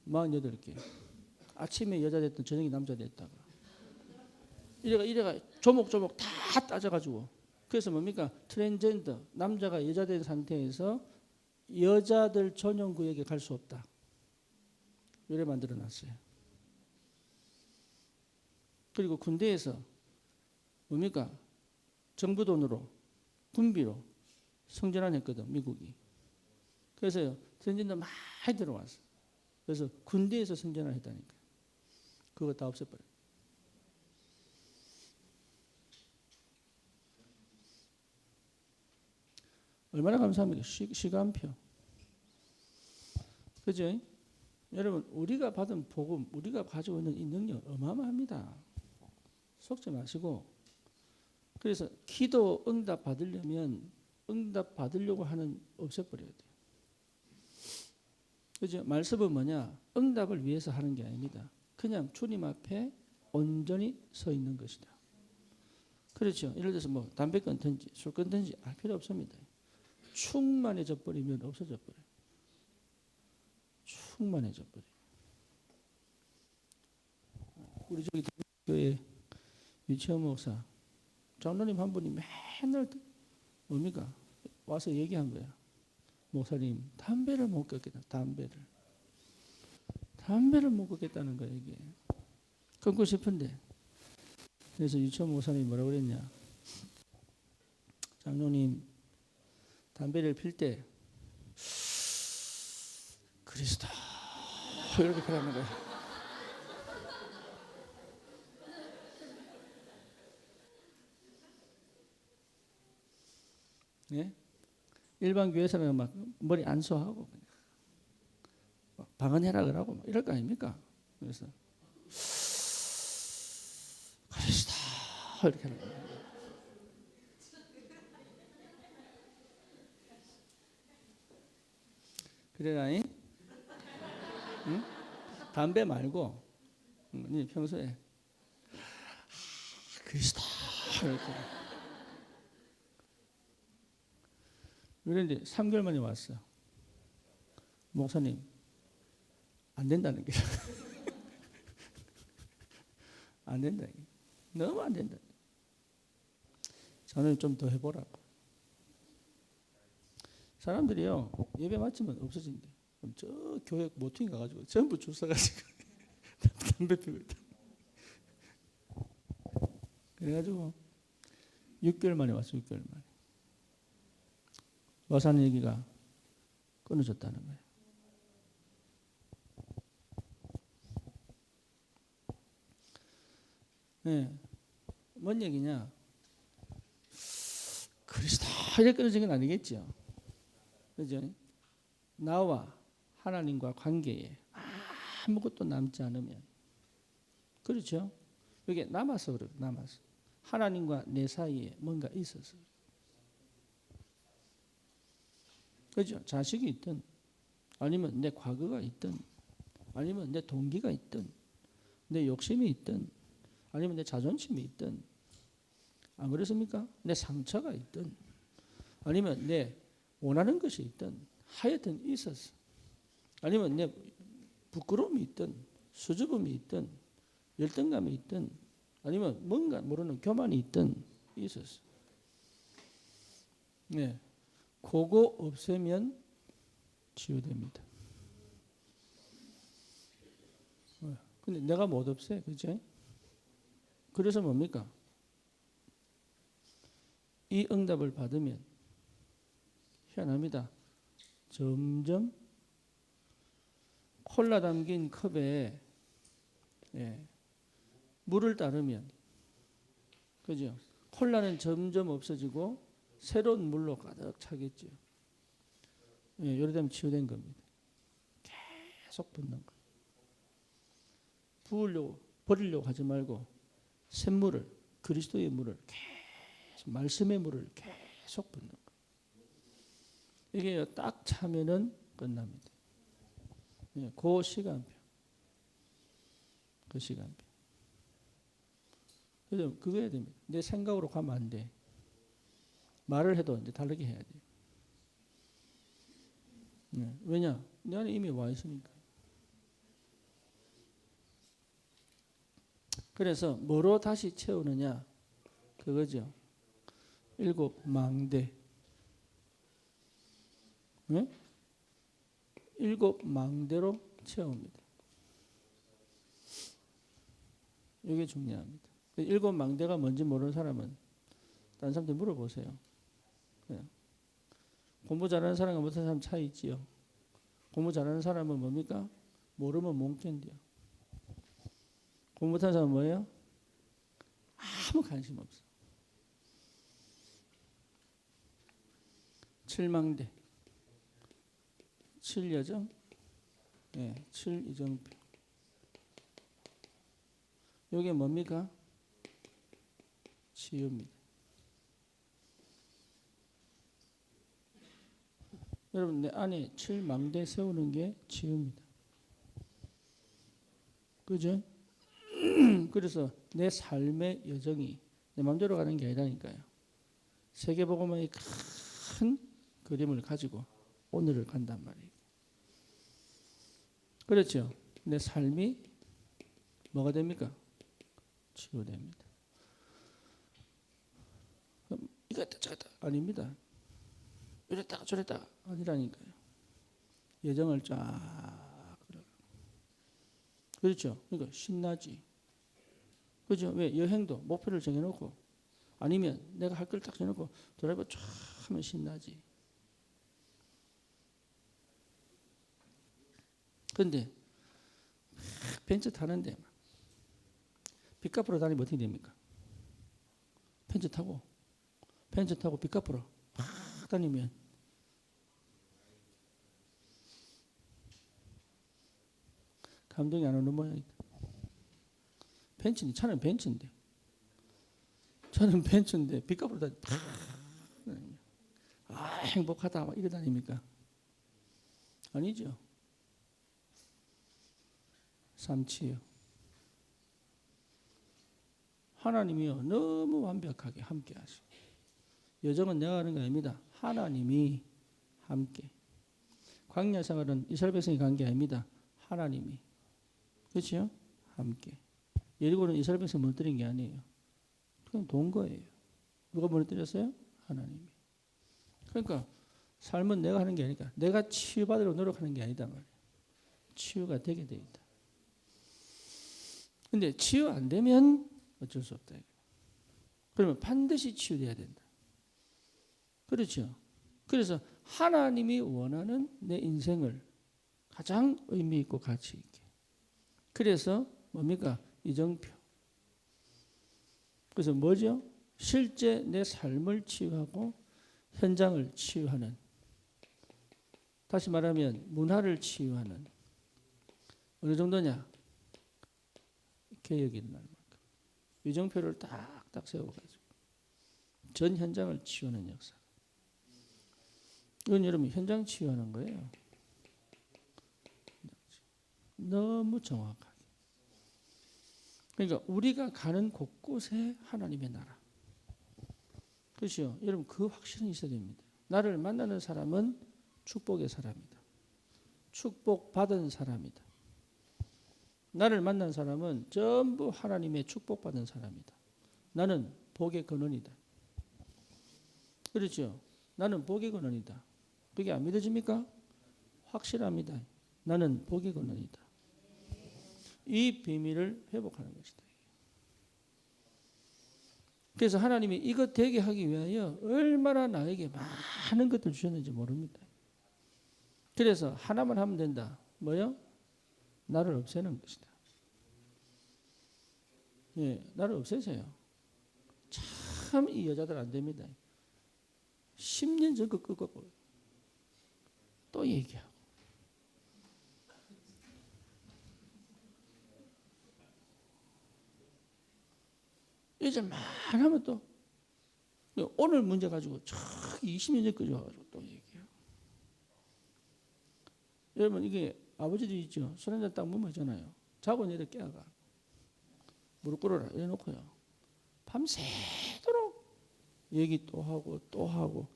48개. 아침에 여자 됐던 저녁에 남자 됐다가 이래가 조목조목 다 따져가지고 그래서 뭡니까? 트랜스젠더 남자가 여자 된 상태에서 여자들 전용 구역에 갈 수 없다. 이래 만들어놨어요. 그리고 군대에서 뭡니까? 정부 돈으로 군비로 성전환 했거든 미국이. 그래서 트랜스젠더 많이 들어왔어. 그래서 군대에서 성전환 했다니까. 그거 다 없애버려. 얼마나 감사합니까? 시간표. 그죠? 여러분 우리가 받은 복음, 우리가 가지고 있는 이 능력 어마어마합니다. 속지 마시고. 그래서 기도 응답 받으려면 응답 받으려고 하는 없애버려야 돼요. 그죠? 말씀은 뭐냐? 응답을 위해서 하는 게 아닙니다. 그냥 주님 앞에 온전히 서 있는 것이다. 그렇죠. 예를 들어서 뭐 담배 끊든지 술 끊든지 할 필요 없습니다. 충만해져 버리면 없어져 버려요. 충만해져 버려요. 우리 저기 교회 유치원 목사 장로님 한 분이 맨날 뭡니까? 와서 얘기한 거야. 목사님 담배를 못 끊겠다. 담배를 못 끊겠다는 거야 이게. 끊고 싶은데. 그래서 유치원 목사님이 뭐라고 그랬냐. 장로님 담배를 필 때 그리스도 이렇게 하라는 거야. 예? 일반 교회에서는 막 머리 안수하고 막 방언해라 그러고 막 이럴 거 아닙니까? 그래서 그리스도 이렇게 하는 거야. 그래라니? 응? 담배 말고 평소에 그리스도 이렇게. 그런데 3개월 만에 왔어. 목사님 안 된다는 게. 안 된다. 너무 안 된다. 저는 좀 더 해보라고. 사람들이요 예배 마치면 없어진대. 그럼 저 교회 모퉁이 가가지고 전부 줄 서가지고 담배 피고 있다. 그래가지고 6개월 만에 왔어. 6개월 만에. 와서 하는 얘기가 끊어졌다는 거예요. 네. 뭔 얘기냐? 그리스도 이렇게 끊어진 건 아니겠죠. 그죠? 나와 하나님과 관계에 아무것도 남지 않으면. 그렇죠? 이게 남아서 그래요. 남아서. 하나님과 내 사이에 뭔가 있어서. 그죠? 자식이 있든, 아니면 내 과거가 있든, 아니면 내 동기가 있든, 내 욕심이 있든, 아니면 내 자존심이 있든, 안 그렇습니까? 내 상처가 있든, 아니면 내 원하는 것이 있든, 하여튼 있었어. 아니면 내 부끄러움이 있든, 수줍음이 있든, 열등감이 있든, 아니면 뭔가 모르는 교만이 있든 있었어. 네. 그거 없애면 치유됩니다. 근데 내가 못 없애, 그죠? 그래서 뭡니까? 이 응답을 받으면 희한합니다. 점점 콜라 담긴 컵에 물을 따르면, 그죠? 콜라는 점점 없어지고 새로운 물로 가득 차겠죠. 이래 되면 치유된 겁니다. 계속 붓는 거. 부으려고 버리려고 하지 말고 샘물을, 그리스도의 물을 계속, 말씀의 물을 계속 붓는 거. 이게 딱 차면은 끝납니다. 그 시간표. 그 시간표. 그래서 그거 해야 됩니다. 내 생각으로 가면 안 돼. 말을 해도 이제 다르게 해야 돼. 왜냐? 내 안에 이미 와 있으니까. 그래서 뭐로 다시 채우느냐? 그거죠. 7 망대. 7 망대로 채웁니다. 이게 중요합니다. 7 망대가 뭔지 모르는 사람은 다른 사람들 물어보세요. 공부 잘하는 사람과 못하는 사람 차이 있지요. 공부 잘하는 사람은 뭡니까? 모르면 몽ken디요. 공부 못하는 사람은 뭐예요? 아무 관심 없어. 7망대. 7여정. 7이정표. 이게 뭡니까? 치유입니다. 여러분 내 안에 7망대 세우는 게 치유입니다. 그죠? 그래서 내 삶의 여정이, 내 마음대로 가는 게 아니라니까요. 세계복음의 큰 그림을 가지고 오늘을 간단 말이에요. 그렇죠. 내 삶이 뭐가 됩니까? 치유됩니다. 이거다 저거다 아닙니다. 이랬다가 저랬다가 아니라니까요. 예정을 쫙 그렇죠. 그러니까 신나지. 그렇죠. 왜 여행도 목표를 정해놓고 아니면 내가 할 걸 딱 정해놓고 드라이브 쫙 하면 신나지. 근데 벤츠 타는데 빚갚으러 다니면 어떻게 됩니까? 벤츠 타고 빚갚으러 막 다니면 감동이 안 오는 모양이다. 벤츠니 차는 벤츠인데 저는 벤츠인데 빚값으로 다 행복하다 막 이래 다닙니까? 아니죠. 삼치요. 하나님이요 너무 완벽하게 함께 하시고 여정은 내가 하는 게 아닙니다. 하나님이 함께. 광야 생활은 이스라엘 백성이 간 게 아닙니다. 하나님이. 그렇죠? 함께. 예리고는 이스라엘 백성이 무너뜨린 게 아니에요. 그건 돈 거예요. 누가 무너뜨렸어요? 하나님이. 그러니까 삶은 내가 하는 게 아니니까 내가 치유받으려고 노력하는 게 아니다 말이에요. 치유가 되게 돼 있다. 근데 치유 안 되면 어쩔 수 없다. 그러면 반드시 치유돼야 된다. 그렇죠. 그래서 하나님이 원하는 내 인생을 가장 의미 있고 가치 있게. 그래서 뭡니까? 이정표. 그래서 뭐죠? 실제 내 삶을 치유하고 현장을 치유하는, 다시 말하면 문화를 치유하는 어느 정도냐? 개혁이 일어날 만큼 이정표를 딱딱 세워가지고 전 현장을 치유하는 역사. 이건 여러분 현장 치유하는 거예요. 너무 정확하게. 그러니까 우리가 가는 곳곳에 하나님의 나라. 그렇죠. 여러분 그 확신이 있어야 됩니다. 나를 만나는 사람은 축복의 사람이다. 축복받은 사람이다. 나를 만난 사람은 전부 하나님의 축복받은 사람이다. 나는 복의 근원이다. 그렇죠. 나는 복의 근원이다. 그게 안 믿어집니까? 확실합니다. 나는 복의 근원이다. 이 비밀을 회복하는 것이다. 그래서 하나님이 이것 되게 하기 위하여 얼마나 나에게 많은 것들 주셨는지 모릅니다. 그래서 하나만 하면 된다. 뭐요? 나를 없애는 것이다. 예, 나를 없애세요. 참 이 여자들 안 됩니다. 10년 전 거 끄고 또 얘기하고. 이제 말하면 또 오늘 문제 가지고 20년 전까지 와가지고 또 얘기해요. 여러분 이게 아버지들이 있죠. 술 한잔 딱 먹으면 하잖아요. 자고 내려 깨어가. 무릎 꿇어라 이래놓고요. 밤새도록 얘기 또 하고 또 하고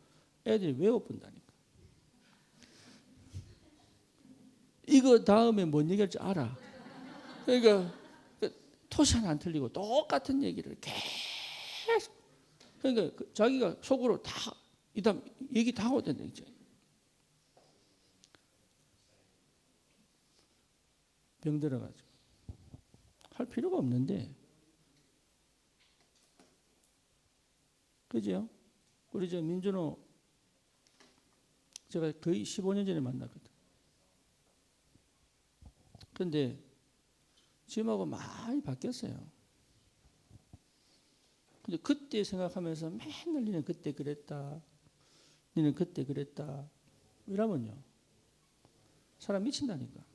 애들이 외워본다니까. 이거 다음에 뭔 얘기할지 알아. 그러니까 토시 하나 안 틀리고 똑같은 얘기를 계속. 그러니까 자기가 속으로 다 이다음 얘기 다 하고 된다 이제. 병 들어가지고 할 필요가 없는데, 그죠? 우리 저 민준호 제가 거의 15년 전에 만났거든. 근데 지금하고 많이 바뀌었어요. 근데 그때 생각하면서 맨날 니는 그때 그랬다. 니는 그때 그랬다. 이러면요. 사람 미친다니까.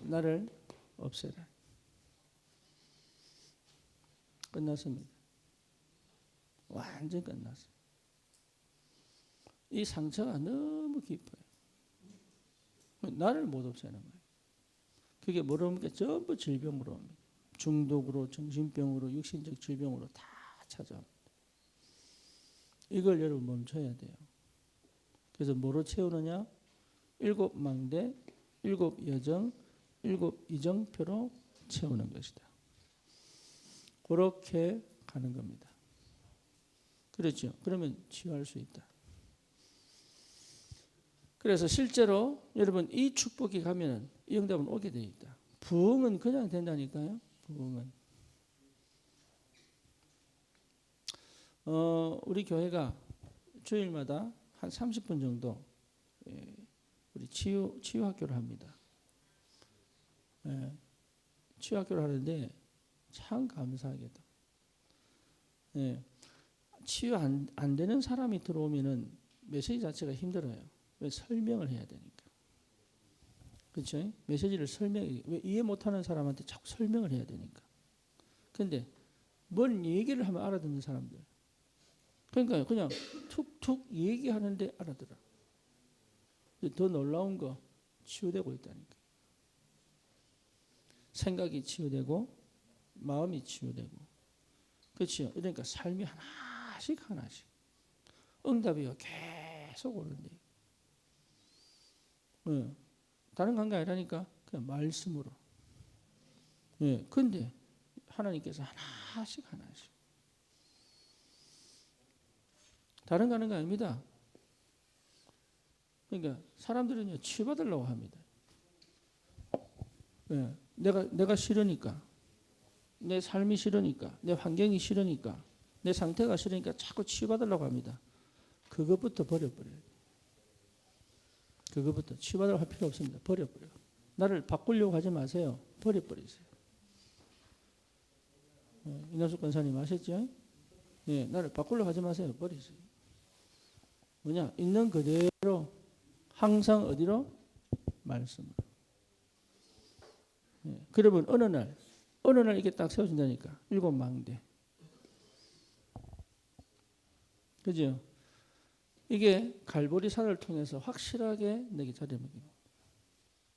나를 없애라. 끝났습니다. 완전 끝났어요. 이 상처가 너무 깊어요. 나를 못 없애는 거예요. 그게 뭐로 옵니까? 전부 질병으로 옵니다. 중독으로, 정신병으로, 육신적 질병으로 다 찾아옵니다. 이걸 여러분 멈춰야 돼요. 그래서 뭐로 채우느냐? 7망대, 7여정, 7이정표로 채우는 것이다. 그렇게 가는 겁니다. 그렇죠. 그러면 치유할 수 있다. 그래서 실제로 여러분 이 축복이 가면 이 응답은 오게 돼 있다. 부흥은 그냥 된다니까요. 부흥은. 우리 교회가 주일마다 한 30분 정도 우리 치유 학교를 합니다. 치유 학교를 하는데 참 감사하게도 치유 안 되는 사람이 들어오면은 메시지 자체가 힘들어요. 왜? 설명을 해야 되니까. 그렇죠? 메시지를 왜 이해 못하는 사람한테 자꾸 설명을 해야 되니까. 근데 뭔 얘기를 하면 알아듣는 사람들. 그러니까 그냥 툭툭 얘기하는데 알아들어. 더 놀라운 거 치유되고 있다니까. 생각이 치유되고 마음이 치유되고. 그렇죠? 그러니까 삶이 하나씩 응답이 계속 오는데. 다른 관계 아니라니까 그냥 말씀으로. 근데 하나님께서 하나씩 다른 가는 거 아닙니다. 그러니까 사람들은 치유받으려고 합니다. 내가 싫으니까, 내 삶이 싫으니까, 내 환경이 싫으니까, 내 상태가 싫으니까 자꾸 치유받으려고 합니다. 그것부터 버려버려요. 그것부터 치유받으려고 할 필요 없습니다. 버려버려. 나를 바꾸려고 하지 마세요. 버려버리세요. 이나숙 권사님 아셨죠? 나를 바꾸려고 하지 마세요. 버리세요. 뭐냐? 있는 그대로 항상 어디로? 말씀으로. 그러면 어느 날 이게 딱 세워진다니까. 7망대. 그죠? 이게 갈보리산을 통해서 확실하게 내게 자리매깁니다.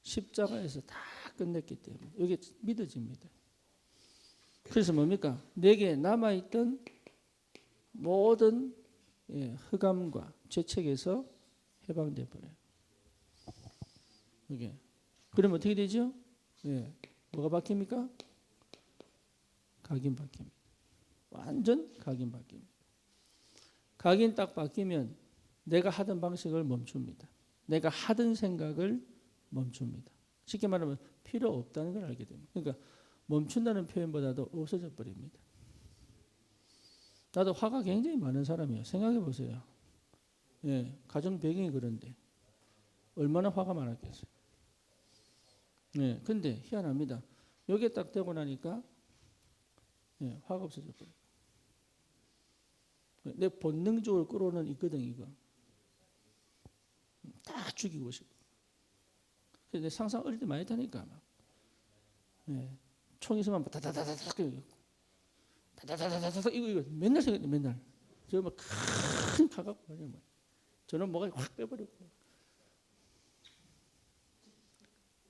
십자가에서 다 끝냈기 때문에 이게 믿어집니다. 그래서 뭡니까? 내게 남아있던 모든 흑암과 죄책에서 해방돼 버려요. 이게 그러면 어떻게 되죠? 뭐가 바뀝니까? 각인 바뀝니다. 완전 각인 바뀝니다. 각인 딱 바뀌면 내가 하던 방식을 멈춥니다. 내가 하던 생각을 멈춥니다. 쉽게 말하면 필요 없다는 걸 알게 됩니다. 그러니까 멈춘다는 표현보다도 없어져 버립니다. 나도 화가 굉장히 많은 사람이에요. 생각해 보세요. 가정 배경이 그런데 얼마나 화가 많았겠어요. 근데 희한합니다. 여기에 딱 되고 나니까 화가 없어져 버려요. 내 본능적으로 끌어오는 있거든 이거. 다 죽이고 싶어. 내 상상 어릴 때 많이 했다니까. 총 있으면 다다다다닥 다다다다닥 이거 맨날 생각해 맨날. 저 막 큰 칼 갖고 그냥 막 저는 뭐가 확 빼버리고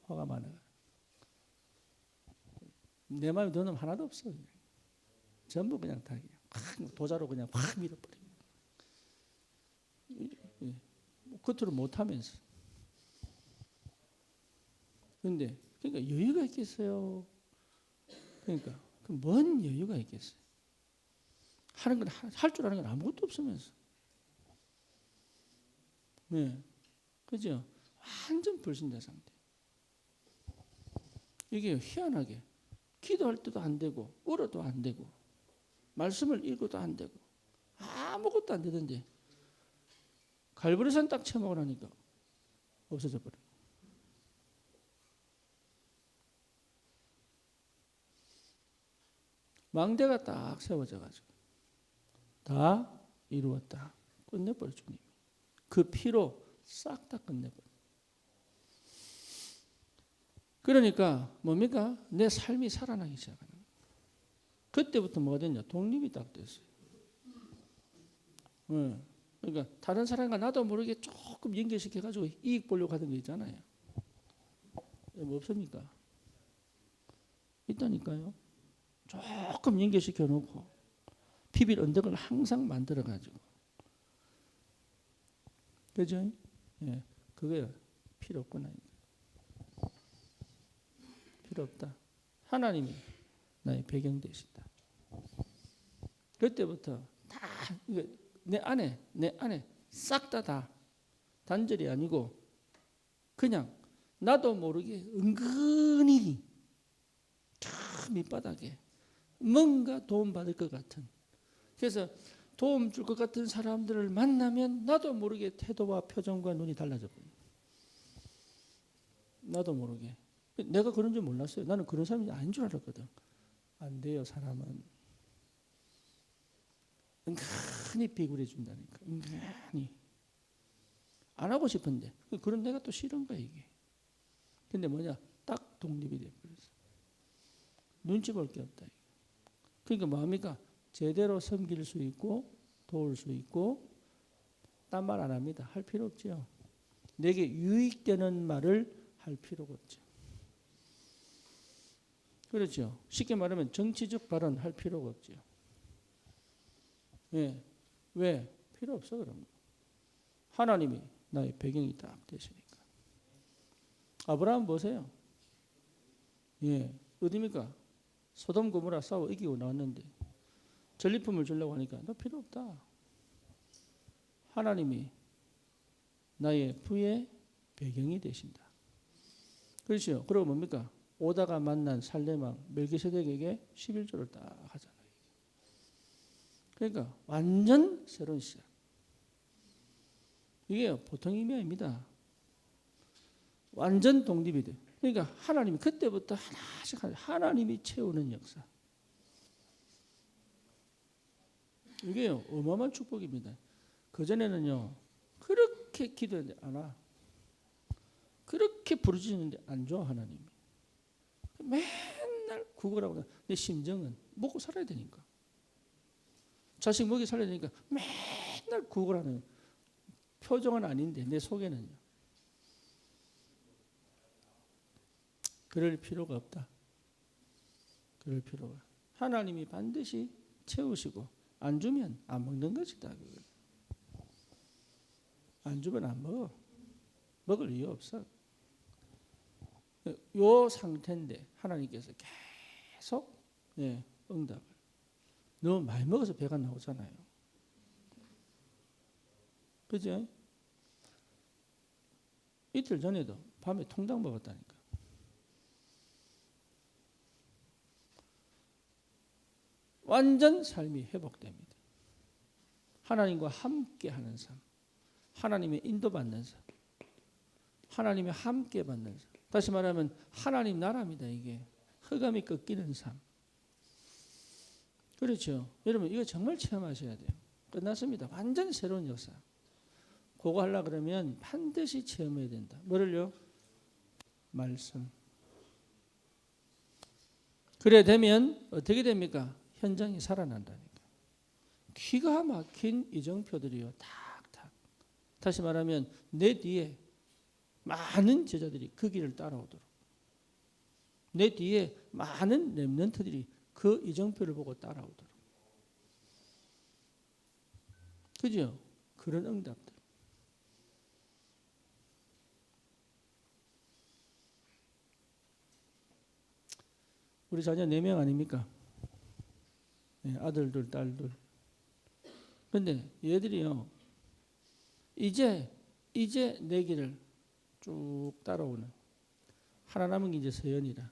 화가 많아. 내 마음에 드는 놈 하나도 없어. 그냥. 전부 그냥 다 확 도자로 그냥 확 밀어버려. 겉으로 못하면서. 그런데 그러니까 여유가 있겠어요. 그러니까 뭔 여유가 있겠어요. 하는 건 할 줄 아는 건 아무것도 없으면서. 그죠? 완전 불신자 상태. 이게 희한하게 기도할 때도 안 되고 울어도 안 되고 말씀을 읽어도 안 되고 아무것도 안 되던데 갈보리산 딱 쳐먹고 나니까 없어져 버려요. 망대가 딱 세워져가지고 다 이루었다. 끝내버려 주님. 그 피로 싹 다 끝내버려. 그러니까 뭡니까? 내 삶이 살아나기 시작하는 거예요. 그때부터 뭐가 됐냐? 독립이 딱 됐어요. 그러니까 다른 사람과 나도 모르게 조금 연결시켜가지고 이익 보려고 하던 거 있잖아요. 뭐 없습니까? 있다니까요. 조금 연결시켜 놓고 피빌 언덕을 항상 만들어 가지고, 그죠? 예, 그게 필요 없구나. 필요 없다. 하나님이 나의 배경 되신다. 그때부터 다 내 안에 싹 다 단절이 아니고 그냥 나도 모르게 은근히 저 밑바닥에 뭔가 도움받을 것 같은, 그래서 도움 줄 것 같은 사람들을 만나면 나도 모르게 태도와 표정과 눈이 달라졌거든요. 나도 모르게. 내가 그런 줄 몰랐어요. 나는 그런 사람이 아닌 줄 알았거든. 안 돼요. 사람은 은근히 비굴해 준다니까. 은근히 안 하고 싶은데 그런 내가 또 싫은 거야 이게. 근데 뭐냐, 딱 독립이 돼버렸어. 눈치 볼 게 없다. 그러니까 뭐합니까? 제대로 섬길 수 있고 도울 수 있고 딴 말 안 합니다. 할 필요 없죠. 내게 유익되는 말을 할 필요가 없죠. 그렇죠. 쉽게 말하면 정치적 발언 할 필요가 없죠. 예. 왜? 필요 없어 그런 거. 하나님이 나의 배경이 딱 되시니까. 아브라함 보세요. 예. 어디입니까? 소돔 고모라 싸워 이기고 나왔는데 전리품을 주려고 하니까 너 필요 없다. 하나님이 나의 부의 배경이 되신다. 그렇죠. 그리고 뭡니까? 오다가 만난 살레망 멜기세덱에게 11조를 딱 하잖아요. 그러니까 완전 새로운 시작. 이게 보통 의미 아닙니다. 완전 독립이 돼. 그러니까 하나님이 그때부터 하나씩 하나님이 채우는 역사. 이게 어마어마한 축복입니다. 그전에는요, 그렇게 기도했는데 안 와. 그렇게 부르짖는데 안 줘, 하나님이. 맨날 구걸하고, 내 심정은 먹고 살아야 되니까. 자식 먹이 살아야 되니까 맨날 구걸하는, 표정은 아닌데 내 속에는요. 그럴 필요가 없다. 그럴 필요가. 하나님이 반드시 채우시고 안 주면 안 먹는 것이다. 안 주면 안 먹어. 먹을 이유 없어. 요 상태인데 하나님께서 계속 응답을. 너무 많이 먹어서 배가 나오잖아요. 그죠? 이틀 전에도 밤에 통닭 먹었다니까. 완전 삶이 회복됩니다. 하나님과 함께 하는 삶. 하나님의 인도받는 삶. 하나님의 함께 받는 삶. 다시 말하면 하나님 나라입니다. 이게 흑암이 꺾이는 삶. 그렇죠. 여러분 이거 정말 체험하셔야 돼요. 끝났습니다. 완전 새로운 역사. 그거 하려고 그러면 반드시 체험해야 된다. 뭐를요? 말씀. 그래 되면 어떻게 됩니까? 현장이 살아난다니까. 기가 막힌 이정표들이요. 탁탁. 다시 말하면 내 뒤에 많은 제자들이 그 길을 따라오도록. 내 뒤에 많은 렘넌트들이 그 이정표를 보고 따라오도록. 그죠? 그런 응답들. 우리 자녀 4명 아닙니까? 네, 아들들, 딸들. 근데 얘들이요, 이제 내 길을 쭉 따라오는. 하나 남은 게 이제 서연이라.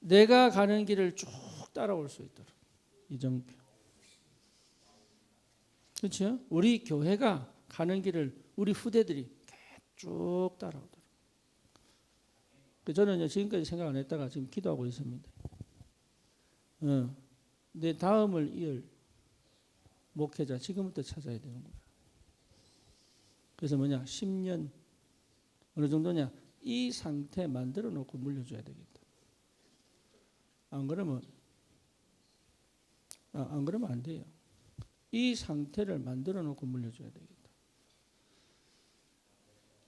내가 가는 길을 쭉 따라올 수 있도록. 이정표. 그렇죠? 우리 교회가 가는 길을 우리 후대들이 쭉 따라오도록. 저는 지금까지 생각 안 했다가 지금 기도하고 있습니다. 내 다음을 이을 목회자 지금부터 찾아야 되는 거야. 그래서 뭐냐? 10년 어느 정도냐? 이 상태 만들어 놓고 물려줘야 되겠다. 안 그러면 안 돼요. 이 상태를 만들어 놓고 물려줘야 되겠다.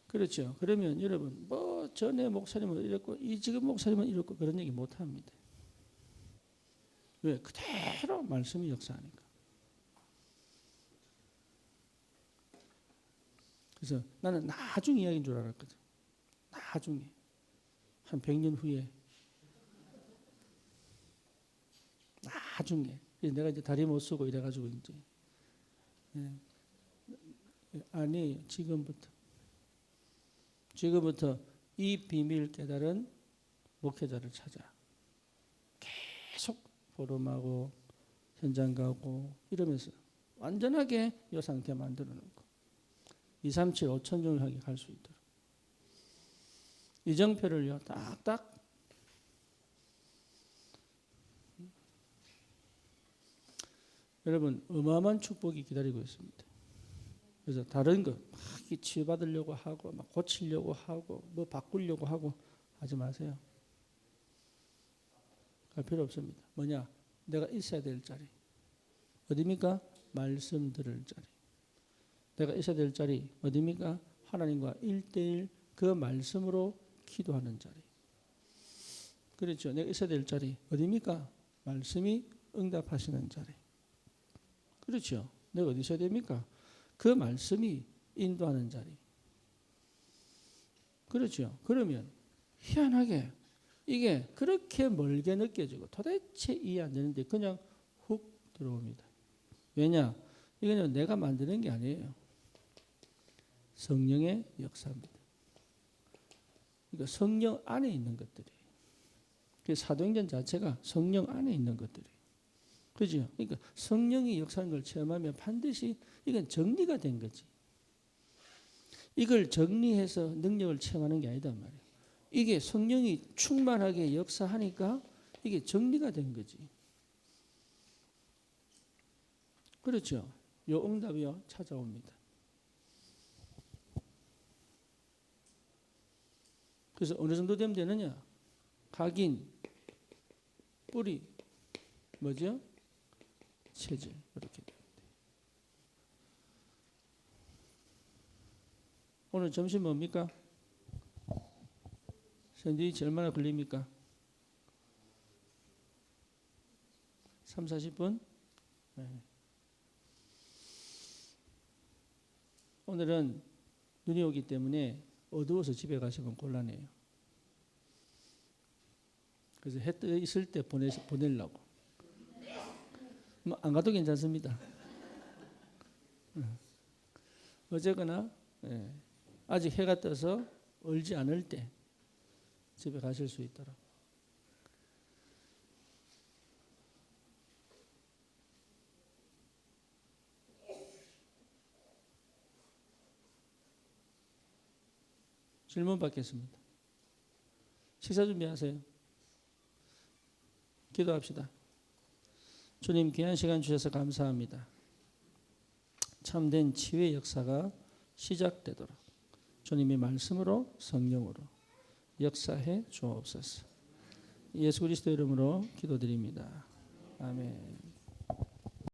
그렇죠. 그러면 여러분 뭐 전에 목사님은 이랬고 이 지금 목사님은 이랬고 그런 얘기 못 합니다. 왜? 그대로 말씀이 역사하니까. 그래서 나는 나중 이야기인 줄 알았거든. 나중에 한 100년 후에 나중에 내가 이제 다리 못 쓰고 이래가지고 이제 아니 지금부터 이 비밀 깨달은 목회자를 찾아 계속 보름하고 현장 가고 이러면서 완전하게 이 상태 만들어 놓고 237, 5천종을 갈 수 있도록 이정표를요 딱딱 여러분 어마어마한 축복이 기다리고 있습니다. 그래서 다른 거 막 치유받으려고 하고 막 고치려고 하고 뭐 바꾸려고 하고 하지 마세요. 할 필요 없습니다. 뭐냐? 내가 있어야 될 자리. 어디입니까? 말씀 들을 자리. 내가 있어야 될 자리 어디입니까? 하나님과 1:1 그 말씀으로 기도하는 자리. 그렇죠. 내가 있어야 될 자리 어디입니까? 말씀이 응답하시는 자리. 그렇죠. 내가 어디 있어야 됩니까? 그 말씀이 인도하는 자리. 그렇죠. 그러면 희한하게 이게 그렇게 멀게 느껴지고 도대체 이해 안 되는데 그냥 훅 들어옵니다. 왜냐? 이거는 내가 만드는 게 아니에요. 성령의 역사입니다. 그러니까 성령 안에 있는 것들이에요. 사도행전 자체가 성령 안에 있는 것들이에요. 그죠? 그러니까 성령이 역사하는 걸 체험하면 반드시 이건 정리가 된 거지. 이걸 정리해서 능력을 체험하는 게 아니다 말이에요. 이게 성령이 충만하게 역사하니까 이게 정리가 된 거지. 그렇죠? 요 응답이요 찾아옵니다. 그래서 어느 정도 되면 되느냐? 각인, 뿌리, 뭐죠? 체질 이렇게 됩니다. 오늘 점심 뭡니까? 샌드위치 얼마나 걸립니까? 3, 40분? 네. 오늘은 눈이 오기 때문에 어두워서 집에 가시면 곤란해요. 그래서 해 떠 있을 때 보내려고. 뭐 안 가도 괜찮습니다. 어쨌거나 아직 해가 떠서 얼지 않을 때 집에 가실 수 있도록. 질문 받겠습니다. 식사 준비하세요. 기도합시다. 주님 귀한 시간 주셔서 감사합니다. 참된 치유의 역사가 시작되도록 주님의 말씀으로 성령으로 역사해 주옵소서. 예수 그리스도 이름으로 기도드립니다. 아멘.